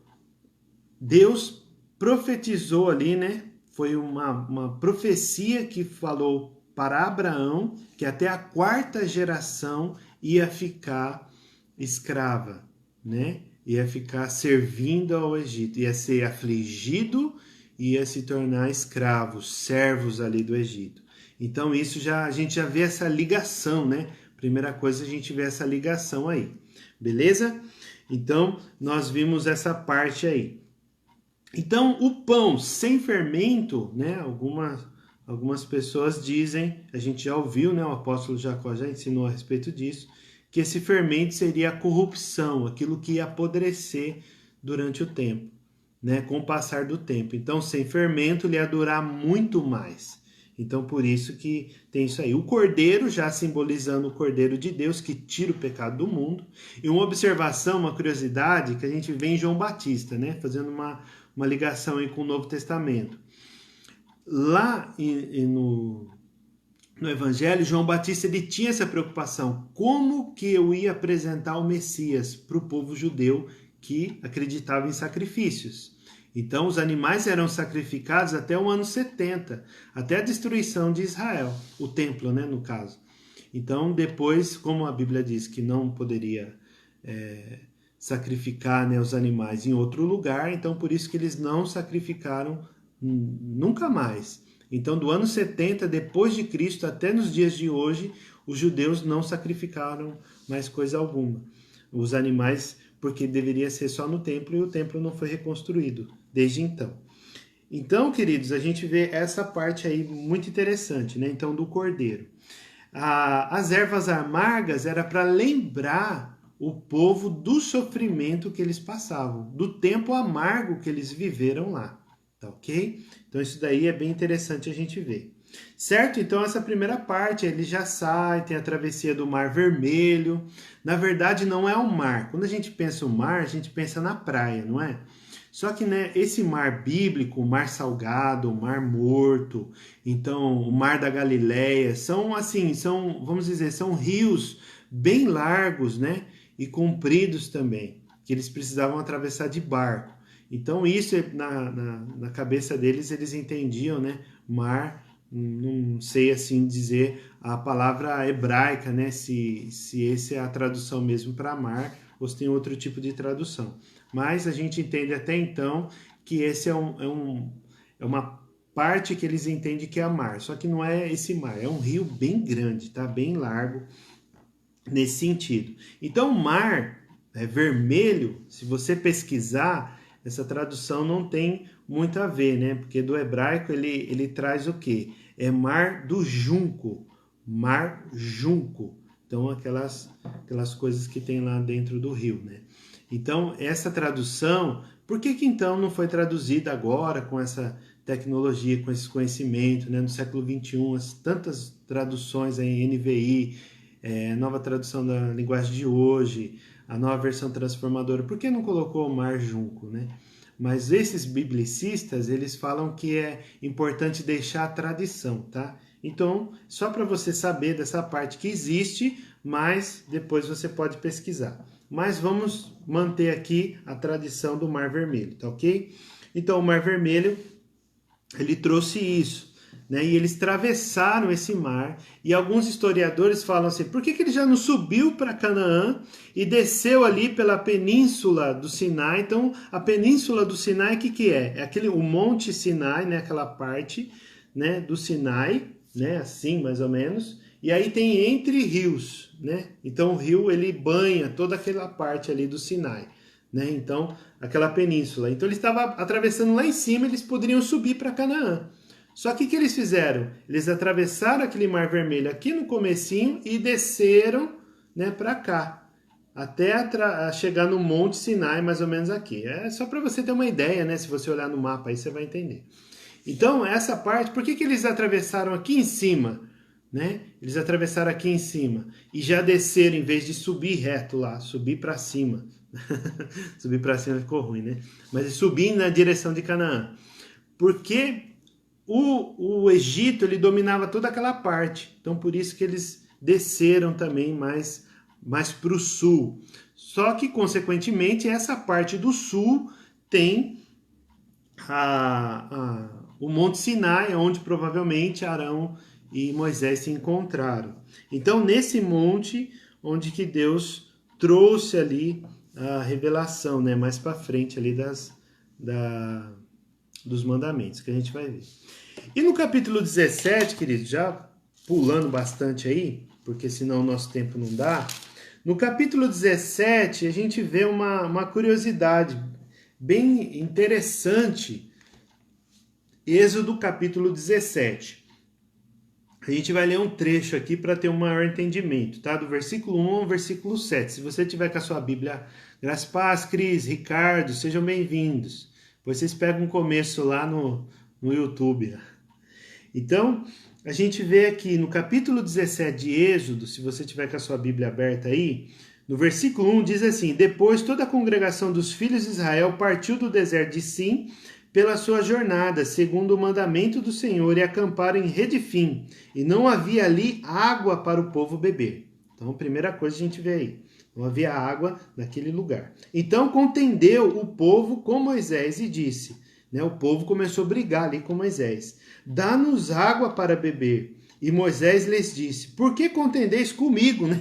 Deus profetizou ali, né? Foi uma profecia que falou para Abraão que até a quarta geração ia ficar escrava, né? Ia ficar servindo ao Egito, ia ser afligido, ia se tornar escravos, servos ali do Egito. Então isso a gente já vê essa ligação, né? Primeira coisa, a gente vê essa ligação aí, beleza? Então nós vimos essa parte aí. Então o pão sem fermento, né? Algumas pessoas dizem, a gente já ouviu, né? O apóstolo Jacó já ensinou a respeito disso, que esse fermento seria a corrupção, aquilo que ia apodrecer durante o tempo, né? Com o passar do tempo. Então sem fermento ele ia durar muito mais. Então, por isso que tem isso aí. O cordeiro, já simbolizando o cordeiro de Deus, que tira o pecado do mundo. E uma observação, uma curiosidade, que a gente vê em João Batista, né? Fazendo uma ligação aí com o Novo Testamento. Lá no Evangelho, João Batista ele tinha essa preocupação. Como que eu ia apresentar o Messias para o povo judeu que acreditava em sacrifícios? Então, os animais eram sacrificados até o ano 70, até a destruição de Israel, o templo, né, no caso. Então, depois, como a Bíblia diz que não poderia sacrificar, né, os animais em outro lugar, então por isso que eles não sacrificaram nunca mais. Então, do ano 70 depois de Cristo até nos dias de hoje, os judeus não sacrificaram mais coisa alguma. Os animais, porque deveria ser só no templo e o templo não foi reconstruído desde então. Então, queridos, a gente vê essa parte aí muito interessante, né? Então, do cordeiro. As ervas amargas era para lembrar o povo do sofrimento que eles passavam, do tempo amargo que eles viveram lá, tá ok? Então isso daí é bem interessante a gente ver. Certo? Então essa primeira parte, ele já sai, tem a travessia do Mar Vermelho. Na verdade não é o mar. Quando a gente pensa o mar, a gente pensa na praia, não é? Só que, né, esse mar bíblico, o mar salgado, o mar morto, então o mar da Galileia, são assim, vamos dizer, são rios bem largos, né, e compridos também, que eles precisavam atravessar de barco. Então isso, na cabeça deles, eles entendiam, né, mar, não sei assim dizer a palavra hebraica, né, se essa é a tradução mesmo para mar, ou se tem outro tipo de tradução. Mas a gente entende até então que esse é uma parte que eles entendem que é mar. Só que não é esse mar, é um rio bem grande, tá? Bem largo nesse sentido. Então, o mar vermelho, se você pesquisar, essa tradução não tem muito a ver, né? Porque do hebraico ele traz o quê? É mar do junco, mar junco. Então, aquelas coisas que tem lá dentro do rio, né? Então, essa tradução, por que então não foi traduzida agora com essa tecnologia, com esse conhecimento, né? No século XXI, tantas traduções aí, NVI, nova tradução da linguagem de hoje, a nova versão transformadora, por que não colocou o mar junco, né? Mas esses biblicistas, eles falam que é importante deixar a tradição, tá? Então, só para você saber dessa parte que existe, mas depois você pode pesquisar. Mas vamos manter aqui a tradição do Mar Vermelho, tá ok? Então, o Mar Vermelho, ele trouxe isso, né? E eles atravessaram esse mar, e alguns historiadores falam assim, por que ele já não subiu para Canaã e desceu ali pela península do Sinai? Então, a península do Sinai, o que é? É o Monte Sinai, né? Aquela parte, né, do Sinai, né? Assim, mais ou menos. E aí tem entre rios, né? Então o rio ele banha toda aquela parte ali do Sinai, né? Então aquela península. Então eles estavam atravessando lá em cima, eles poderiam subir para Canaã. Só que o que eles fizeram? Eles atravessaram aquele Mar Vermelho aqui no comecinho e desceram, né, para cá, até chegar no Monte Sinai, mais ou menos aqui. É só para você ter uma ideia, né? Se você olhar no mapa aí você vai entender. Então essa parte, por que eles atravessaram aqui em cima? Né? Eles atravessaram aqui em cima e já desceram, em vez de subir reto lá, subir para cima. Subir para cima ficou ruim, né? Mas subir na direção de Canaã. Porque o Egito, ele dominava toda aquela parte. Então, por isso que eles desceram também mais para o sul. Só que, consequentemente, essa parte do sul tem o Monte Sinai, onde provavelmente Arão e Moisés se encontraram. Então, nesse monte, onde que Deus trouxe ali a revelação, né, mais para frente ali dos mandamentos, que a gente vai ver. E no capítulo 17, queridos, já pulando bastante aí, porque senão o nosso tempo não dá, no capítulo 17 a gente vê uma curiosidade bem interessante, Êxodo capítulo 17. A gente vai ler um trecho aqui para ter um maior entendimento, tá? Do versículo 1 ao versículo 7. Se você tiver com a sua Bíblia, graças a paz, Cris, Ricardo, sejam bem-vindos. Vocês pegam um começo lá no YouTube. Então, a gente vê aqui no capítulo 17 de Êxodo, se você tiver com a sua Bíblia aberta aí, no versículo 1 diz assim, depois toda a congregação dos filhos de Israel partiu do deserto de Sim, pela sua jornada, segundo o mandamento do Senhor, e acamparam em Redifim, e não havia ali água para o povo beber. Então, a primeira coisa a gente vê aí, não havia água naquele lugar. Então, contendeu o povo com Moisés e disse, né, o povo começou a brigar ali com Moisés, dá-nos água para beber. E Moisés lhes disse, por que contendeis comigo, né?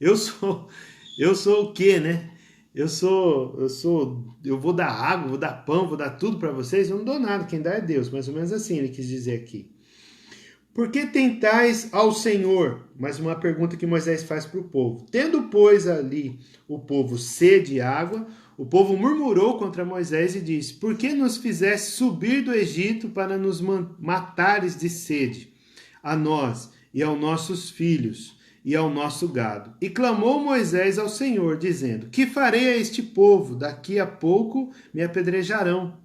Eu sou o quê, né? Eu vou dar água, vou dar pão, vou dar tudo para vocês, eu não dou nada, quem dá é Deus, mais ou menos assim ele quis dizer aqui. Por que tentais ao Senhor? Mais uma pergunta que Moisés faz para o povo. Tendo, pois, ali o povo sede e água, o povo murmurou contra Moisés e disse: Por que nos fizeste subir do Egito para nos matares de sede, a nós e aos nossos filhos e ao nosso gado? E clamou Moisés ao Senhor, dizendo: Que farei a este povo? Daqui a pouco me apedrejarão.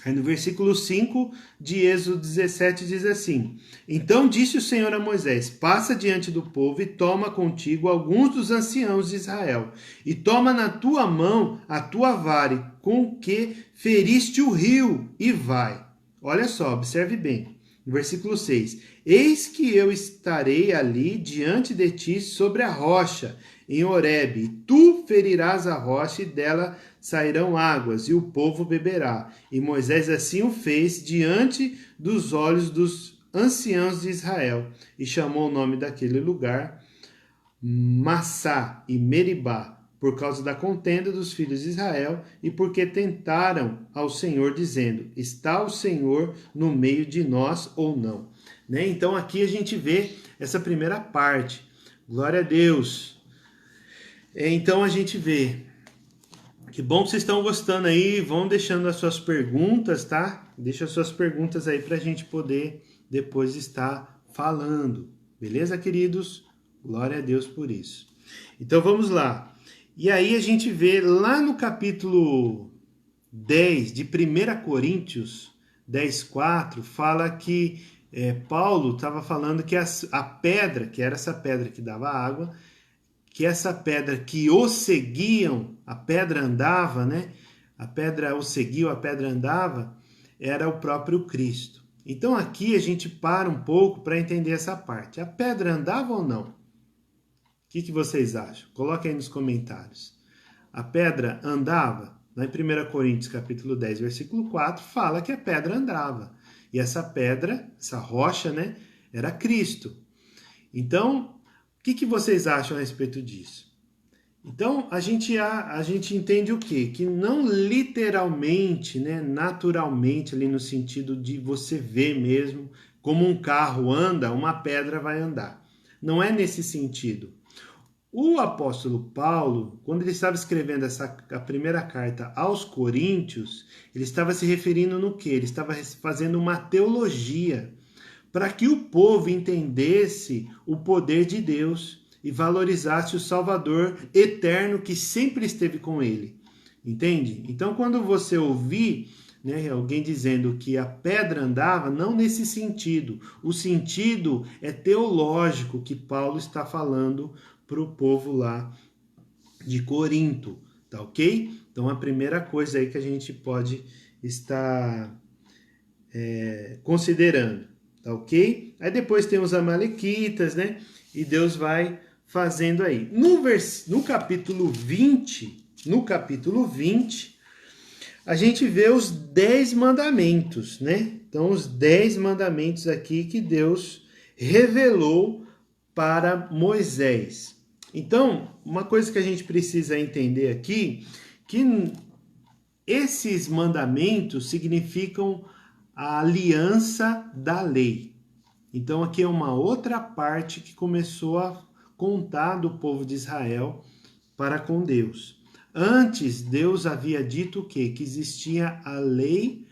Aí no versículo 5 de Êxodo 17 diz assim: Então disse o Senhor a Moisés: Passa diante do povo e toma contigo alguns dos anciãos de Israel, e toma na tua mão a tua vara com que feriste o rio, e vai. Olha só, observe bem. No versículo 6: Eis que eu estarei ali diante de ti sobre a rocha, em Horebe, e tu ferirás a rocha, e dela sairão águas, e o povo beberá. E Moisés assim o fez diante dos olhos dos anciãos de Israel, e chamou o nome daquele lugar Massá e Meribá, por causa da contenda dos filhos de Israel, e porque tentaram ao Senhor, dizendo: Está o Senhor no meio de nós ou não? Né? Então aqui a gente vê essa primeira parte. Glória a Deus. Então a gente vê. Que bom que vocês estão gostando aí. Vão deixando as suas perguntas, tá? Deixa as suas perguntas aí para a gente poder depois estar falando. Beleza, queridos? Glória a Deus por isso. Então vamos lá. E aí a gente vê lá no capítulo 10 de 1 Coríntios 10:4, fala que Paulo estava falando que a pedra, que era essa pedra que dava água, que essa pedra que o seguiam, a pedra andava, né? A pedra o seguiu, a pedra andava, era o próprio Cristo. Então aqui a gente para um pouco para entender essa parte. A pedra andava ou não? O que vocês acham? Coloquem aí nos comentários. A pedra andava? Lá em 1 Coríntios capítulo 10, versículo 4, fala que a pedra andava. E essa pedra, essa rocha, né, era Cristo. Então, o que vocês acham a respeito disso? Então, a gente entende o quê? Que não literalmente, né, naturalmente, ali no sentido de você ver mesmo, como um carro anda, uma pedra vai andar. Não é nesse sentido. O apóstolo Paulo, quando ele estava escrevendo a primeira carta aos Coríntios, ele estava se referindo no quê? Ele estava fazendo uma teologia, para que o povo entendesse o poder de Deus e valorizasse o Salvador eterno que sempre esteve com ele. Entende? Então, quando você ouvir, né, alguém dizendo que a pedra andava, não nesse sentido. O sentido é teológico que Paulo está falando para o povo lá de Corinto, tá ok? Então, a primeira coisa aí que a gente pode estar considerando. Tá ok? Aí depois tem os amalequitas, né? E Deus vai fazendo aí. No capítulo 20, a gente vê os 10 mandamentos, né? Então, os 10 mandamentos aqui que Deus revelou para Moisés. Então, uma coisa que a gente precisa entender aqui, que esses mandamentos significam a aliança da lei. Então aqui é uma outra parte que começou a contar do povo de Israel para com Deus. Antes, Deus havia dito o quê? Que existia a lei,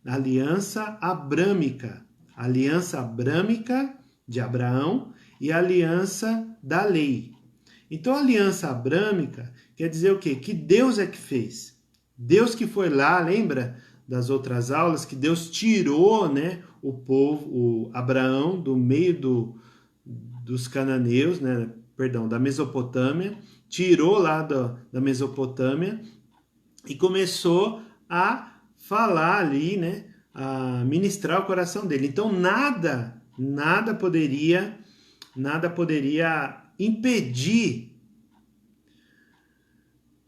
a aliança abrâmica. A aliança abrâmica de Abraão e a aliança da lei. Então a aliança abrâmica quer dizer o quê? Que Deus é que fez. Deus que foi lá, lembra das outras aulas, que Deus tirou, né, o povo, o Abraão, do meio dos cananeus, né, perdão, da Mesopotâmia, tirou lá da Mesopotâmia e começou a falar ali, né, a ministrar o coração dele. Então nada poderia impedir.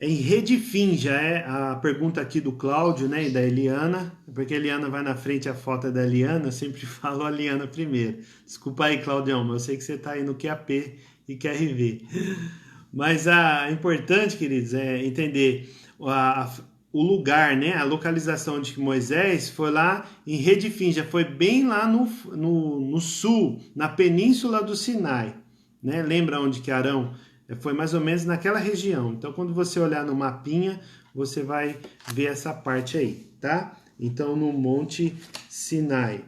Em Redifim, já é a pergunta aqui do Cláudio, né, e da Eliana, porque a Eliana vai na frente, a foto é da Eliana, eu sempre falo a Eliana primeiro. Desculpa aí, Claudião, mas eu sei que você está aí no QAP e QRV. Mas é importante, queridos, é entender o lugar, né? A localização de Moisés foi lá em Redifim, já foi bem lá no sul, na península do Sinai, né? Lembra onde que Arão foi mais ou menos naquela região. Então, quando você olhar no mapinha, você vai ver essa parte aí, tá? Então, no Monte Sinai,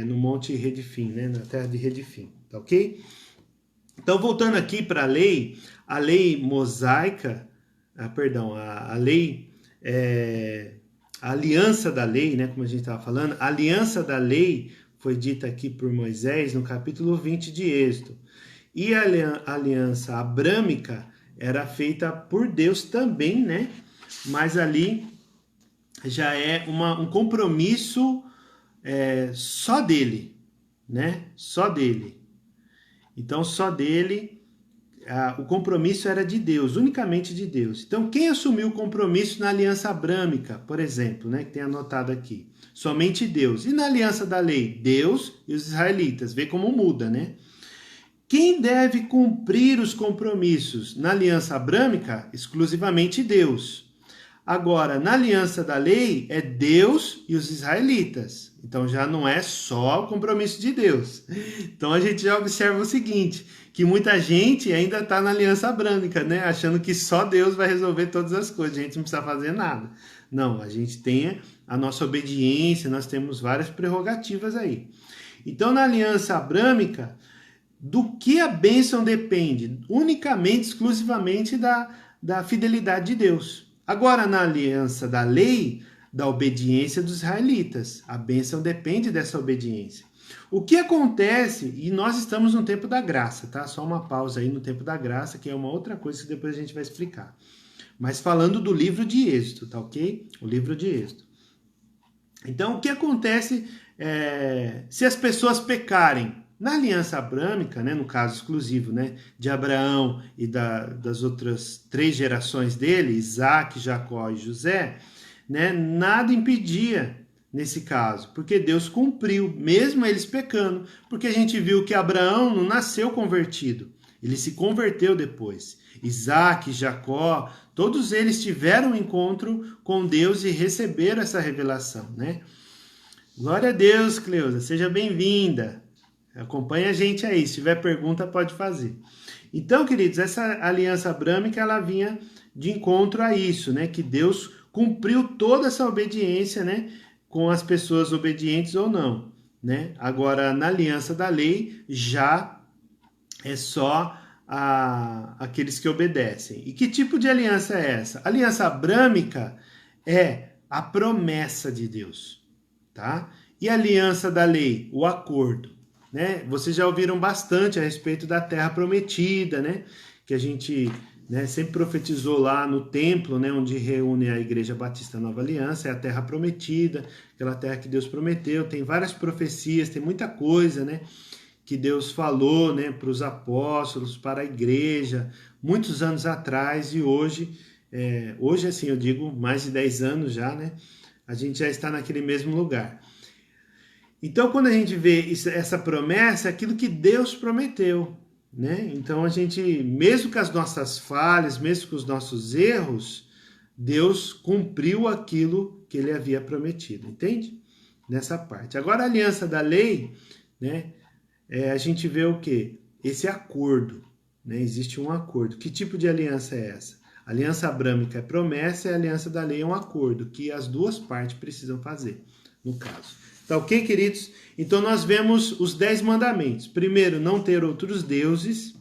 no Monte Redifim, né? Na terra de Redifim, tá ok? Então, voltando aqui para a lei mosaica, a lei, a aliança da lei, né? Como a gente estava falando, a aliança da lei foi dita aqui por Moisés no capítulo 20 de Êxodo. E a aliança abrâmica era feita por Deus também, né? Mas ali já é um compromisso só dele, né? Só dele. Então, só dele, o compromisso era de Deus, unicamente de Deus. Então, quem assumiu o compromisso na aliança abrâmica, por exemplo, né? Que tem anotado aqui? Somente Deus. E na aliança da lei? Deus e os israelitas. Vê como muda, né? Quem deve cumprir os compromissos na aliança abrâmica? Exclusivamente Deus. Agora, na aliança da lei, é Deus e os israelitas. Então, já não é só o compromisso de Deus. Então, a gente já observa o seguinte, que muita gente ainda está na aliança abrâmica, né? Achando que só Deus vai resolver todas as coisas, a gente não precisa fazer nada. Não, a gente tem a nossa obediência, nós temos várias prerrogativas aí. Então, na aliança abrâmica, do que a bênção depende? Unicamente, exclusivamente da fidelidade de Deus. Agora, na aliança da lei, da obediência dos israelitas. A bênção depende dessa obediência. O que acontece, e nós estamos no tempo da graça, tá? Só uma pausa aí no tempo da graça, que é uma outra coisa que depois a gente vai explicar. Mas falando do livro de Êxodo, tá ok? O livro de Êxodo. Então, o que acontece se as pessoas pecarem? Na aliança abrâmica, né, no caso exclusivo, né, de Abraão e das outras 3 gerações dele, Isaac, Jacó e José, né, nada impedia nesse caso, porque Deus cumpriu, mesmo eles pecando, porque a gente viu que Abraão não nasceu convertido, ele se converteu depois. Isaac, Jacó, todos eles tiveram um encontro com Deus e receberam essa revelação, né? Glória a Deus, Cleusa, seja bem-vinda. Acompanha a gente aí, se tiver pergunta pode fazer. Então, queridos, essa aliança abrâmica, ela vinha de encontro a isso, né? Que Deus cumpriu toda essa obediência, né? Com as pessoas obedientes ou não, né? Agora, na aliança da lei, já é só aqueles que obedecem. E que tipo de aliança é essa? A aliança abrâmica é a promessa de Deus, tá? E a aliança da lei? O acordo. Né? Vocês já ouviram bastante a respeito da terra prometida, né? Que a gente, né, sempre profetizou lá no templo, né, onde reúne a Igreja Batista Nova Aliança, é a terra prometida, aquela terra que Deus prometeu. Tem várias profecias, tem muita coisa, né, que Deus falou, né, para os apóstolos, para a igreja, muitos anos atrás, e hoje, assim, eu digo mais de 10 anos já, né, a gente já está naquele mesmo lugar. Então, quando a gente vê essa promessa, é aquilo que Deus prometeu, né? Então, a gente, mesmo com as nossas falhas, mesmo com os nossos erros, Deus cumpriu aquilo que ele havia prometido, entende? Nessa parte. Agora, a aliança da lei, né? A gente vê o quê? Esse acordo, né? Existe um acordo. Que tipo de aliança é essa? A aliança abrâmica é promessa e a aliança da lei é um acordo que as duas partes precisam fazer, no caso. Tá ok, queridos? Então, nós vemos os 10 mandamentos. Primeiro, não ter outros deuses.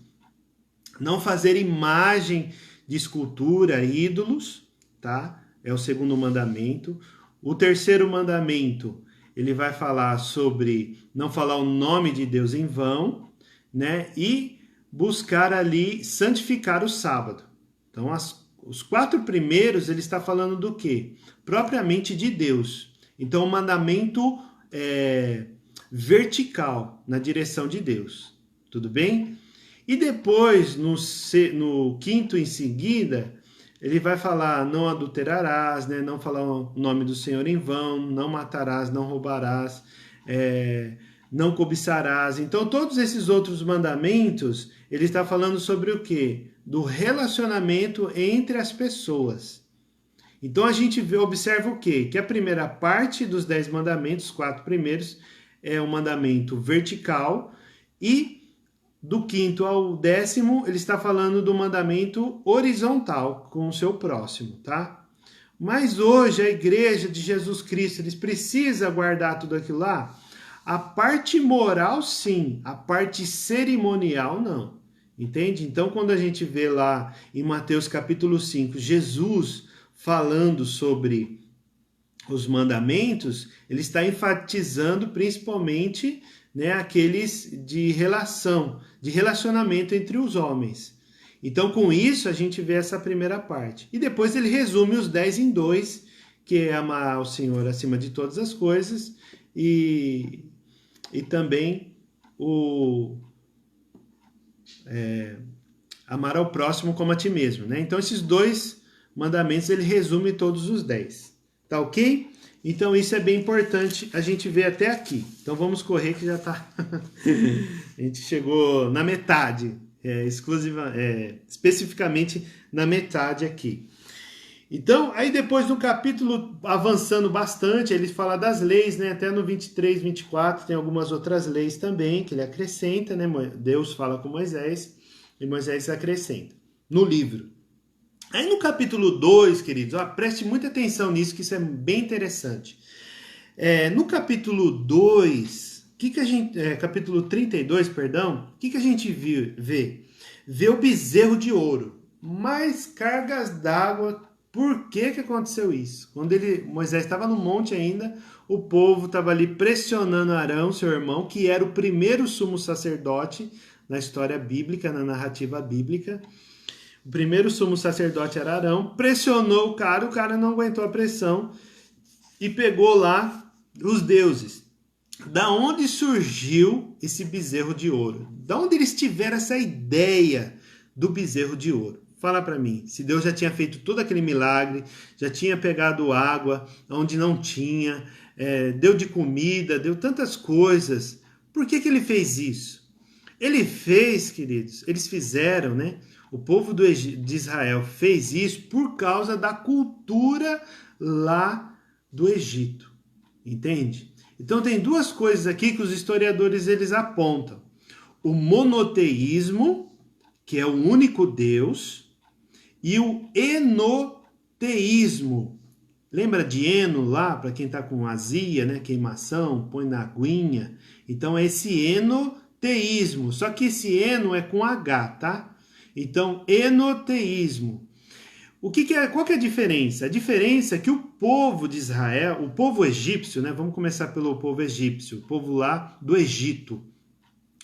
Não fazer imagem de escultura, ídolos, tá? É o segundo mandamento. O terceiro mandamento, ele vai falar sobre não falar o nome de Deus em vão, né? E buscar ali santificar o sábado. Então, os 4 primeiros, ele está falando do quê? Propriamente de Deus. Então, o mandamento vertical, na direção de Deus. Tudo bem? E depois, no quinto em seguida, ele vai falar, não adulterarás, né? Não falar o nome do Senhor em vão, não matarás, não roubarás, não cobiçarás. Então, todos esses outros mandamentos, ele está falando sobre o quê? Do relacionamento entre as pessoas. Então a gente observa o quê? Que a primeira parte dos 10 mandamentos, os 4 primeiros, é o mandamento vertical, e do 5º ao 10º, ele está falando do mandamento horizontal com o seu próximo, tá? Mas hoje a igreja de Jesus Cristo, eles precisam guardar tudo aquilo lá? A parte moral, sim. A parte cerimonial, não. Entende? Então, quando a gente vê lá em Mateus capítulo 5, Jesus falando sobre os mandamentos, ele está enfatizando principalmente, né, aqueles de relacionamento entre os homens. Então, com isso, a gente vê essa primeira parte. E depois ele resume os 10 em 2, que é amar ao Senhor acima de todas as coisas e também amar ao próximo como a ti mesmo, né? Então, esses 2 mandamentos, ele resume todos os 10. Tá ok? Então, isso é bem importante a gente ver até aqui. Então, vamos correr que já tá... a gente chegou na metade. Especificamente na metade aqui. Então, aí depois no capítulo, avançando bastante, ele fala das leis, né? Até no 23, 24, tem algumas outras leis também, que ele acrescenta, né? Deus fala com Moisés, e Moisés acrescenta no livro. Aí no capítulo 2, queridos, preste muita atenção nisso, que isso é bem interessante. No capítulo 2... capítulo 32, perdão, o que a gente vê? Vê o bezerro de ouro, mais cargas d'água. Por que aconteceu isso? Quando Moisés estava no monte ainda, o povo estava ali pressionando Arão, seu irmão, que era o primeiro sumo sacerdote na história bíblica, na narrativa bíblica. O primeiro sumo sacerdote era Arão, pressionou o cara não aguentou a pressão e pegou lá os deuses. Da onde surgiu esse bezerro de ouro? Da onde eles tiveram essa ideia do bezerro de ouro? Fala para mim, se Deus já tinha feito todo aquele milagre, já tinha pegado água onde não tinha, deu de comida, deu tantas coisas, por que ele fez isso? Ele fez, queridos, eles fizeram, né? O povo de Israel fez isso por causa da cultura lá do Egito, entende? Então tem 2 coisas aqui que os historiadores eles apontam. O monoteísmo, que é o único Deus, e o enoteísmo. Lembra de eno lá, para quem está com azia, né, queimação, põe na aguinha. Então é esse enoteísmo, só que esse eno é com H, tá? Então, enoteísmo. Qual que é a diferença? A diferença é que o povo de Israel, o povo egípcio, né? Vamos começar pelo povo egípcio, o povo lá do Egito.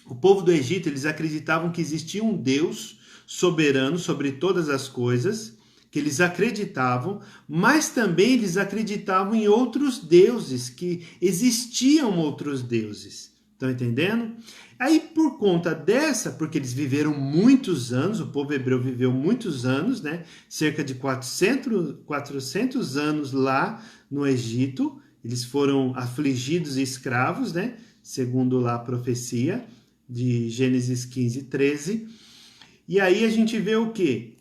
O povo do Egito, eles acreditavam que existia um Deus soberano sobre todas as coisas, que eles acreditavam, mas também eles acreditavam em outros deuses, que existiam outros deuses. Estão entendendo? Aí, por conta dessa, porque eles viveram muitos anos, o povo hebreu viveu muitos anos, né? Cerca de 400 anos lá no Egito, eles foram afligidos e escravos, né? Segundo lá a profecia de Gênesis 15, 13. E aí a gente vê o quê?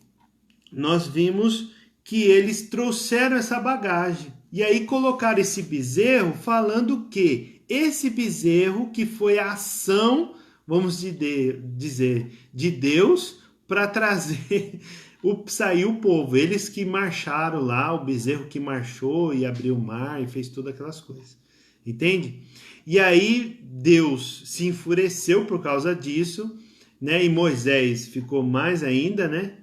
Nós vimos que eles trouxeram essa bagagem. E aí colocaram esse bezerro falando que esse bezerro que foi a ação, vamos dizer, de Deus para trazer, sair o povo. Eles que marcharam lá, o bezerro que marchou e abriu o mar e fez todas aquelas coisas. Entende? E aí Deus se enfureceu por causa disso, né? E Moisés ficou mais ainda, né?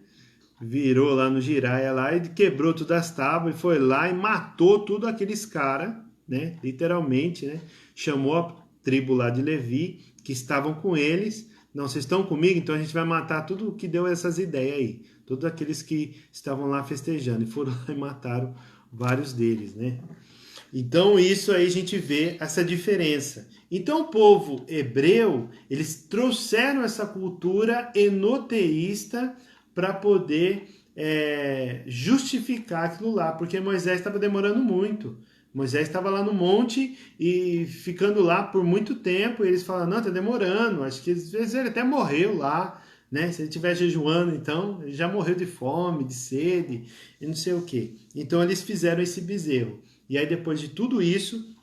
Virou lá no giraia lá e quebrou todas as tábuas e foi lá e matou tudo aqueles caras, né? Literalmente, né? Chamou a tribo lá de Levi, que estavam com eles. Não, vocês estão comigo? Então a gente vai matar tudo que deu essas ideias aí. Todos aqueles que estavam lá festejando. E foram lá e mataram vários deles, né? Então isso aí a gente vê essa diferença. Então o povo hebreu, eles trouxeram essa cultura enoteísta para poder justificar aquilo lá, porque Moisés estava demorando muito. Moisés estava lá no monte e ficando lá por muito tempo, e eles falaram, não, está demorando, acho que às vezes ele até morreu lá, né? Se ele estiver jejuando, então, ele já morreu de fome, de sede e não sei o quê. Então, eles fizeram esse bezerro. E aí, depois de tudo isso,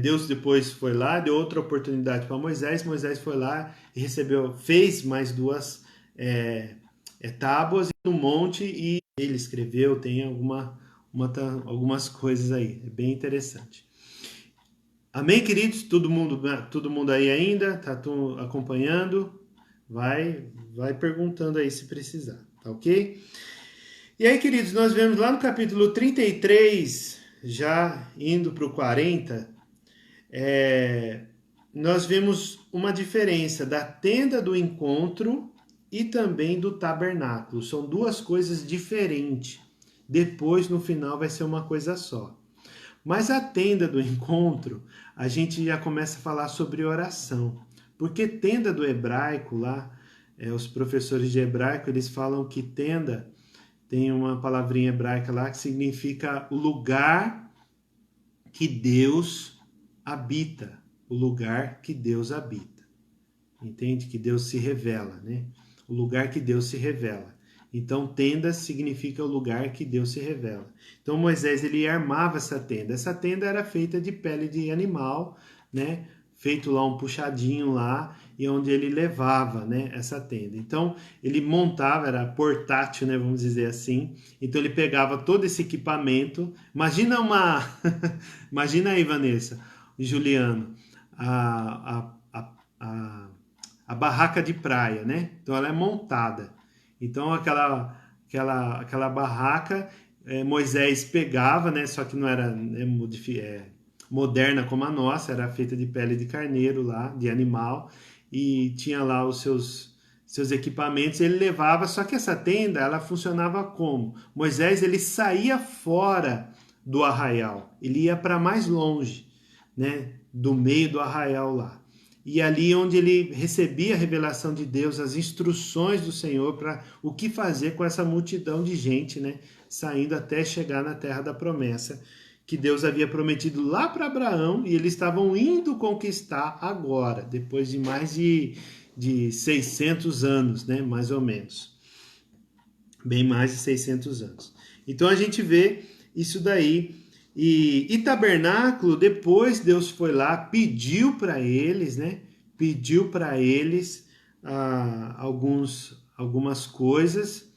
Deus depois foi lá, deu outra oportunidade para Moisés. Moisés foi lá e fez mais duas tábuas no monte e ele escreveu, tem algumas coisas aí, é bem interessante. Amém, queridos? Todo mundo aí ainda? Tá acompanhando? Vai perguntando aí se precisar, tá ok? E aí, queridos, nós vemos lá no capítulo 33, já indo para o 40, nós vemos uma diferença da tenda do encontro e também do tabernáculo. São duas coisas diferentes. Depois, no final, vai ser uma coisa só. Mas a tenda do encontro, a gente já começa a falar sobre oração. Porque tenda do hebraico lá, os professores de hebraico, eles falam que tenda tem uma palavrinha hebraica lá que significa o lugar que Deus habita. O lugar que Deus habita. Entende? Que Deus se revela, né? O lugar que Deus se revela. Então, tenda significa o lugar que Deus se revela. Então, Moisés, ele armava essa tenda. Essa tenda era feita de pele de animal, né? Feito lá um puxadinho lá, e onde ele levava, né, essa tenda. Então, ele montava, era portátil, né, vamos dizer assim. Então, ele pegava todo esse equipamento. Imagina aí, Vanessa e Juliano, a barraca de praia, né? Então, ela é montada. Então, aquela barraca, Moisés pegava, né? Só que não era moderna como a nossa, era feita de pele de carneiro lá, de animal, e tinha lá os seus equipamentos, ele levava, só que essa tenda, ela funcionava como? Moisés, ele saía fora do arraial, ele ia para mais longe, né? Do meio do arraial lá. E ali onde ele recebia a revelação de Deus, as instruções do Senhor para o que fazer com essa multidão de gente, né? Saindo até chegar na terra da promessa, que Deus havia prometido lá para Abraão, e eles estavam indo conquistar agora, depois de mais de 600 anos, né? Mais ou menos. Bem mais de 600 anos. Então a gente vê isso daí. E tabernáculo, depois Deus foi lá, pediu para eles, né? Pediu para eles algumas coisas,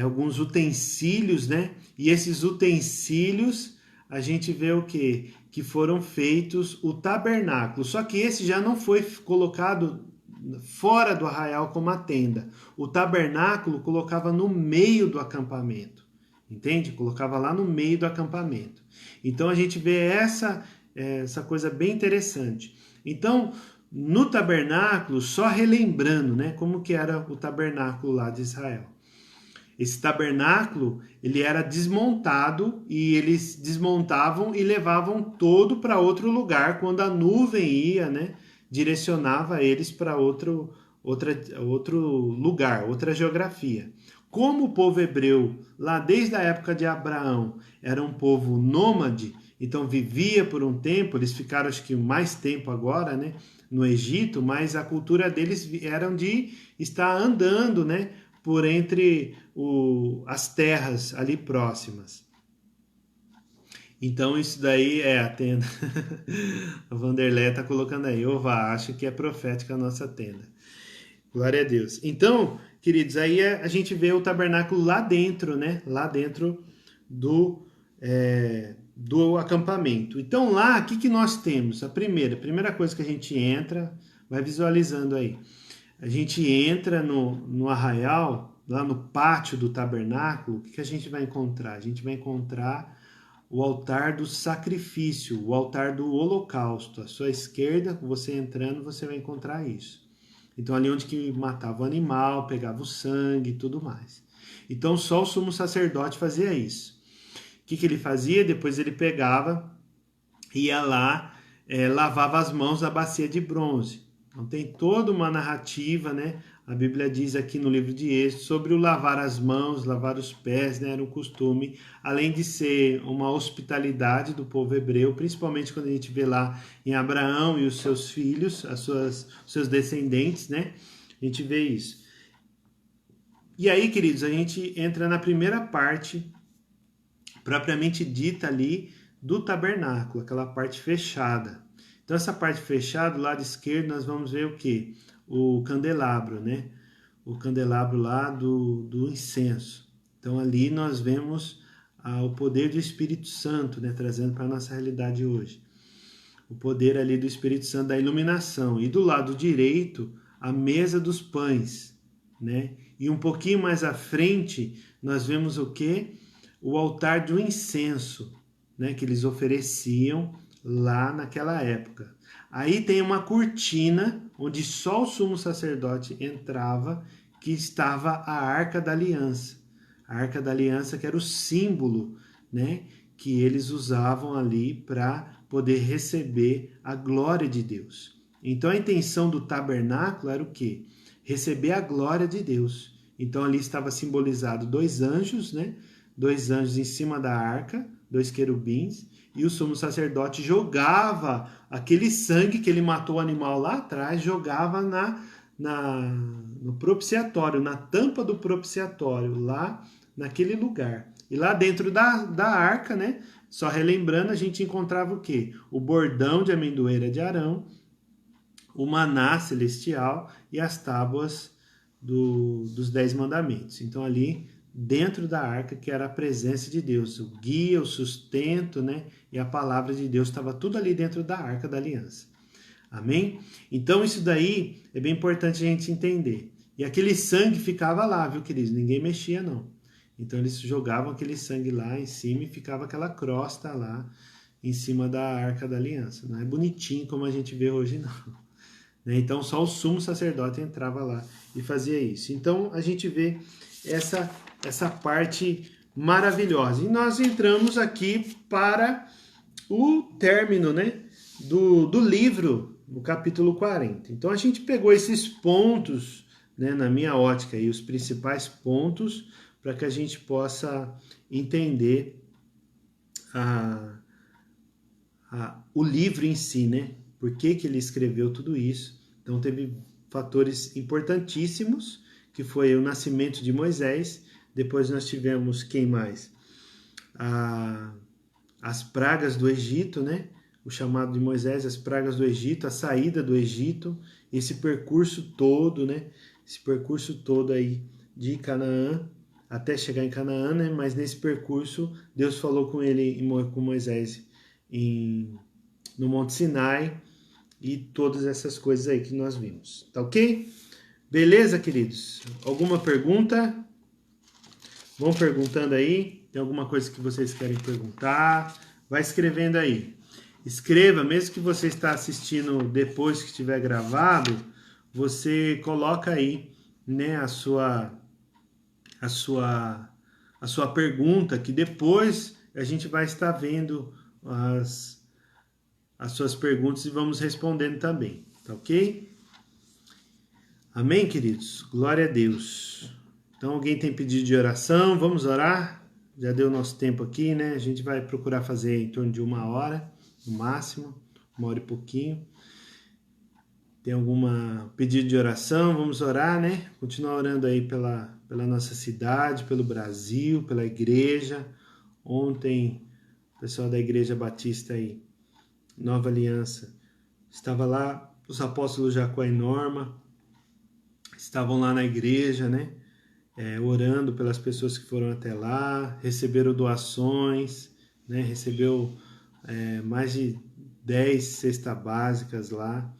alguns utensílios, né? E esses utensílios, a gente vê o quê? Que foram feitos o tabernáculo. Só que esse já não foi colocado fora do arraial como a tenda. O tabernáculo colocava no meio do acampamento. Entende? Colocava lá no meio do acampamento. Então a gente vê essa coisa bem interessante. Então, no tabernáculo, só relembrando, né, como que era o tabernáculo lá de Israel. Esse tabernáculo, ele era desmontado e eles desmontavam e levavam todo para outro lugar quando a nuvem ia, né, direcionava eles para outro lugar, outra geografia. Como o povo hebreu, lá desde a época de Abraão, era um povo nômade, então vivia por um tempo, eles ficaram acho que mais tempo agora, né, no Egito, mas a cultura deles era de estar andando, né, por entre as terras ali próximas. Então isso daí é a tenda. A Vanderlei está colocando aí, Ova, acho que é profética a nossa tenda. Glória a Deus. Então, queridos, aí a gente vê o tabernáculo lá dentro, né? Lá dentro do acampamento. Então lá, o que nós temos? A primeira coisa que a gente entra, vai visualizando aí. A gente entra no arraial, lá no pátio do tabernáculo, o que a gente vai encontrar? A gente vai encontrar o altar do sacrifício, o altar do holocausto. À sua esquerda, você entrando, você vai encontrar isso. Então, ali onde que matava o animal, pegava o sangue e tudo mais. Então, só o sumo sacerdote fazia isso. O que ele fazia? Depois ele pegava, ia lá, lavava as mãos na bacia de bronze. Então, tem toda uma narrativa, né? A Bíblia diz aqui no livro de Êxodo sobre o lavar as mãos, lavar os pés, né? Era um costume, além de ser uma hospitalidade do povo hebreu, principalmente quando a gente vê lá em Abraão e os seus filhos, seus descendentes, né? A gente vê isso. E aí, queridos, a gente entra na primeira parte, propriamente dita ali, do tabernáculo, aquela parte fechada. Então, essa parte fechada, do lado esquerdo, nós vamos ver o quê? O candelabro, né? O candelabro lá do incenso. Então, ali nós vemos o poder do Espírito Santo, né? Trazendo para a nossa realidade hoje. O poder ali do Espírito Santo da iluminação. E do lado direito, a mesa dos pães, né? E um pouquinho mais à frente, nós vemos o quê? O altar do incenso, né? Que eles ofereciam lá naquela época. Aí tem uma cortina onde só o sumo sacerdote entrava, que estava a Arca da Aliança. A Arca da Aliança que era o símbolo, né? Que eles usavam ali para poder receber a glória de Deus. Então a intenção do tabernáculo era o quê? Receber a glória de Deus. Então ali estava simbolizado 2 anjos, né? 2 anjos em cima da arca, 2 querubins, e o sumo sacerdote jogava aquele sangue que ele matou o animal lá atrás, jogava no propiciatório, na tampa do propiciatório, lá naquele lugar. E lá dentro da arca, né? Só relembrando, a gente encontrava o quê? O bordão de amendoeira de Arão, o maná celestial e as tábuas dos 10 mandamentos. Então ali dentro da arca, que era a presença de Deus, o guia, o sustento, né? E a palavra de Deus estava tudo ali dentro da arca da aliança. Amém? Então isso daí é bem importante a gente entender. E aquele sangue ficava lá, viu, queridos? Ninguém mexia, não. Então eles jogavam aquele sangue lá em cima e ficava aquela crosta lá em cima da Arca da Aliança. Não é bonitinho como a gente vê hoje, não. Então só o sumo sacerdote entrava lá e fazia isso. Então a gente vê essa parte maravilhosa. E nós entramos aqui para o término, né, do livro, no capítulo 40. Então a gente pegou esses pontos, né, na minha ótica, aí, os principais pontos, para que a gente possa entender o livro em si, né? Por que ele escreveu tudo isso. Então teve fatores importantíssimos, que foi o nascimento de Moisés. Depois nós tivemos, quem mais? As pragas do Egito, né? O chamado de Moisés, as pragas do Egito, a saída do Egito, esse percurso todo, né? Esse percurso todo aí de Canaã, até chegar em Canaã, né? Mas nesse percurso, Deus falou com ele, com Moisés, no Monte Sinai, e todas essas coisas aí que nós vimos. Tá ok? Beleza, queridos? Alguma pergunta? Vão perguntando aí. Tem alguma coisa que vocês querem perguntar? Vai escrevendo aí. Escreva, mesmo que você está assistindo depois que estiver gravado, você coloca aí, né, a sua pergunta, que depois a gente vai estar vendo as suas perguntas e vamos respondendo também, tá ok? Amém, queridos? Glória a Deus. Então, alguém tem pedido de oração? Vamos orar? Já deu nosso tempo aqui, né? A gente vai procurar fazer em torno de 1 hora, no máximo, 1 hora e pouquinho. Tem algum pedido de oração? Vamos orar, né? Continuar orando aí pela nossa cidade, pelo Brasil, pela igreja. Ontem, o pessoal da Igreja Batista aí, Nova Aliança, estava lá, os apóstolos Jacó e Norma estavam lá na igreja, né? Orando pelas pessoas que foram até lá, receberam doações, né? Recebeu mais de 10 cestas básicas lá,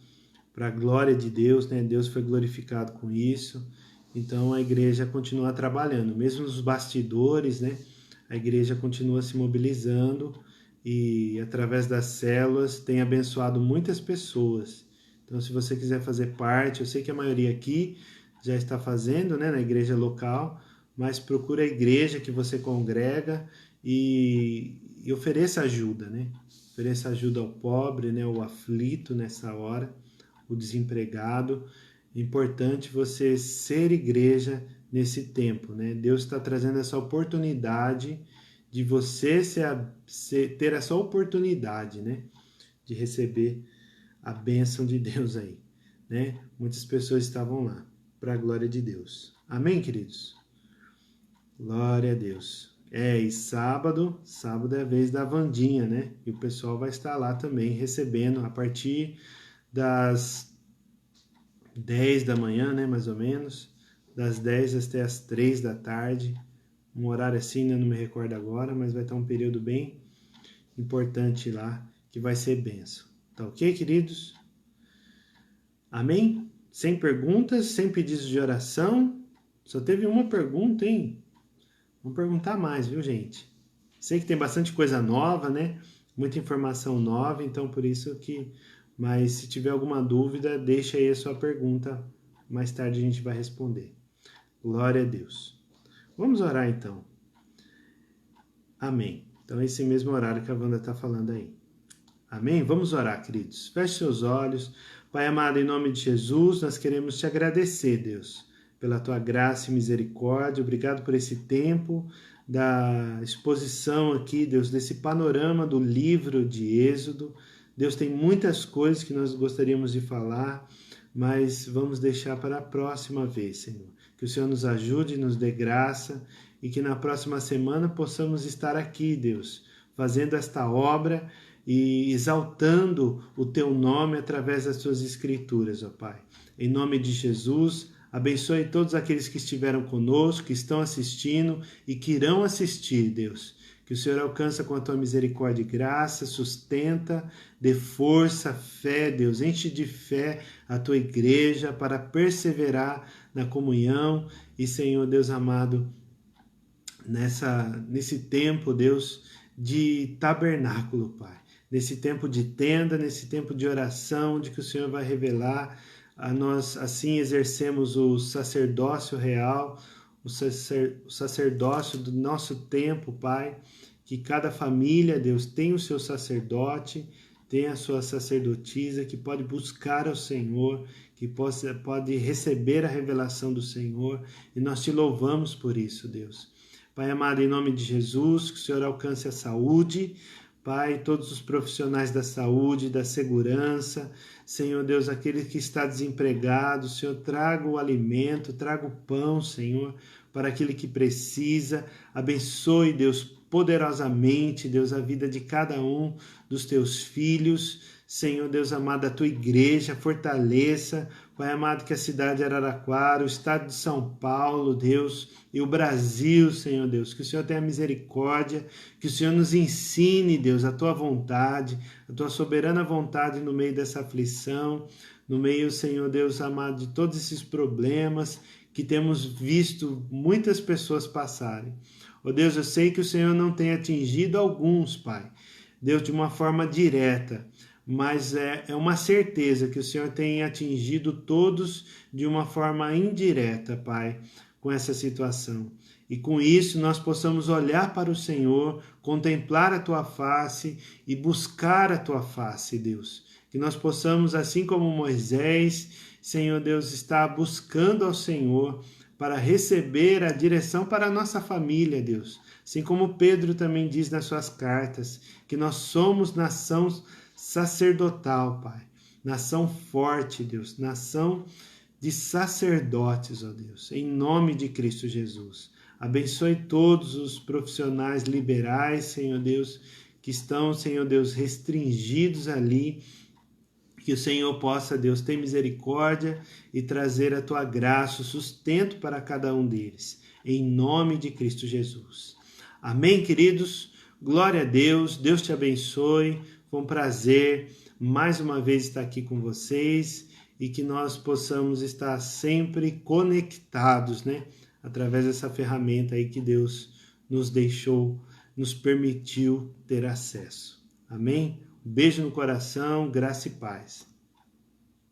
para a glória de Deus, né? Deus foi glorificado com isso. Então a igreja continua trabalhando, mesmo nos bastidores, né? A igreja continua se mobilizando e através das células tem abençoado muitas pessoas. Então, se você quiser fazer parte, eu sei que a maioria aqui já está fazendo, né, na igreja local, mas procura a igreja que você congrega e ofereça ajuda, né? Ofereça ajuda ao pobre, né, ao aflito nessa hora, o desempregado. É importante você ser igreja nesse tempo, né? Deus está trazendo essa oportunidade de você ter essa oportunidade, né, de receber a bênção de Deus aí, né? Muitas pessoas estavam lá. para a glória de Deus. Amém, queridos? Glória a Deus. E sábado é a vez da Vandinha, né? E o pessoal vai estar lá também recebendo a partir das 10 da manhã, né, mais ou menos, das 10 até as 3 da tarde, um horário assim, eu não me recordo agora, mas vai estar um período bem importante lá, que vai ser bênção. Tá ok, queridos? Amém? Sem perguntas, sem pedidos de oração, só teve uma pergunta, hein? Vamos perguntar mais, viu, gente? Sei que tem bastante coisa nova, né? Muita informação nova, então por isso que... Mas se tiver alguma dúvida, deixa aí a sua pergunta. Mais tarde a gente vai responder. Glória a Deus. Vamos orar então. Amém. Então esse mesmo horário que a Wanda está falando aí. Amém? Vamos orar, queridos. Feche seus olhos. Pai amado, em nome de Jesus, nós queremos te agradecer, Deus, pela tua graça e misericórdia. Obrigado por esse tempo da exposição aqui, Deus, desse panorama do livro de Êxodo. Deus, tem muitas coisas que nós gostaríamos de falar, mas vamos deixar para a próxima vez, Senhor. Que o Senhor nos ajude, nos dê graça e que na próxima semana possamos estar aqui, Deus, fazendo esta obra e exaltando o teu nome através das tuas escrituras, ó Pai. Em nome de Jesus, abençoe todos aqueles que estiveram conosco, que estão assistindo e que irão assistir, Deus. Que o Senhor alcança com a tua misericórdia e graça, sustenta, dê força, fé, Deus. Enche de fé a tua igreja para perseverar na comunhão e, Senhor Deus amado, nesse tempo, Deus, de tabernáculo, Pai. Nesse tempo de tenda, nesse tempo de oração, de que o Senhor vai revelar a nós, assim exercemos o sacerdócio real, o sacerdócio do nosso tempo, Pai, que cada família, Deus, tem o seu sacerdote, tem a sua sacerdotisa, que pode buscar ao Senhor, que pode receber a revelação do Senhor, e nós te louvamos por isso, Deus. Pai amado, em nome de Jesus, que o Senhor alcance a saúde, Pai, todos os profissionais da saúde, da segurança, Senhor Deus, aquele que está desempregado, Senhor, traga o alimento, traga o pão, Senhor, para aquele que precisa. Abençoe, Deus, poderosamente, Deus, a vida de cada um dos teus filhos. Senhor Deus amado, a tua igreja, fortaleça, Pai amado, que a cidade de Araraquara, o estado de São Paulo, Deus, e o Brasil, Senhor Deus, que o Senhor tenha misericórdia, que o Senhor nos ensine, Deus, a tua vontade, a tua soberana vontade no meio dessa aflição, no meio, Senhor Deus amado, de todos esses problemas que temos visto muitas pessoas passarem. Ó Deus, eu sei que o Senhor não tem atingido alguns, Pai, Deus, de uma forma direta, mas é uma certeza que o Senhor tem atingido todos de uma forma indireta, Pai, com essa situação. E com isso nós possamos olhar para o Senhor, contemplar a Tua face e buscar a Tua face, Deus. Que nós possamos, assim como Moisés, Senhor Deus, estar buscando ao Senhor para receber a direção para a nossa família, Deus. Assim como Pedro também diz nas suas cartas, que nós somos nação sacerdotal, Pai. Nação forte, Deus. Nação de sacerdotes, ó Deus. Em nome de Cristo Jesus. Abençoe todos os profissionais liberais, Senhor Deus, que estão, Senhor Deus, restringidos ali. Que o Senhor possa, Deus, ter misericórdia e trazer a tua graça, o sustento para cada um deles. Em nome de Cristo Jesus. Amém, queridos? Glória a Deus. Deus te abençoe. Foi um prazer mais uma vez estar aqui com vocês e que nós possamos estar sempre conectados, né? Através dessa ferramenta aí que Deus nos deixou, nos permitiu ter acesso. Amém? Um beijo no coração, graça e paz.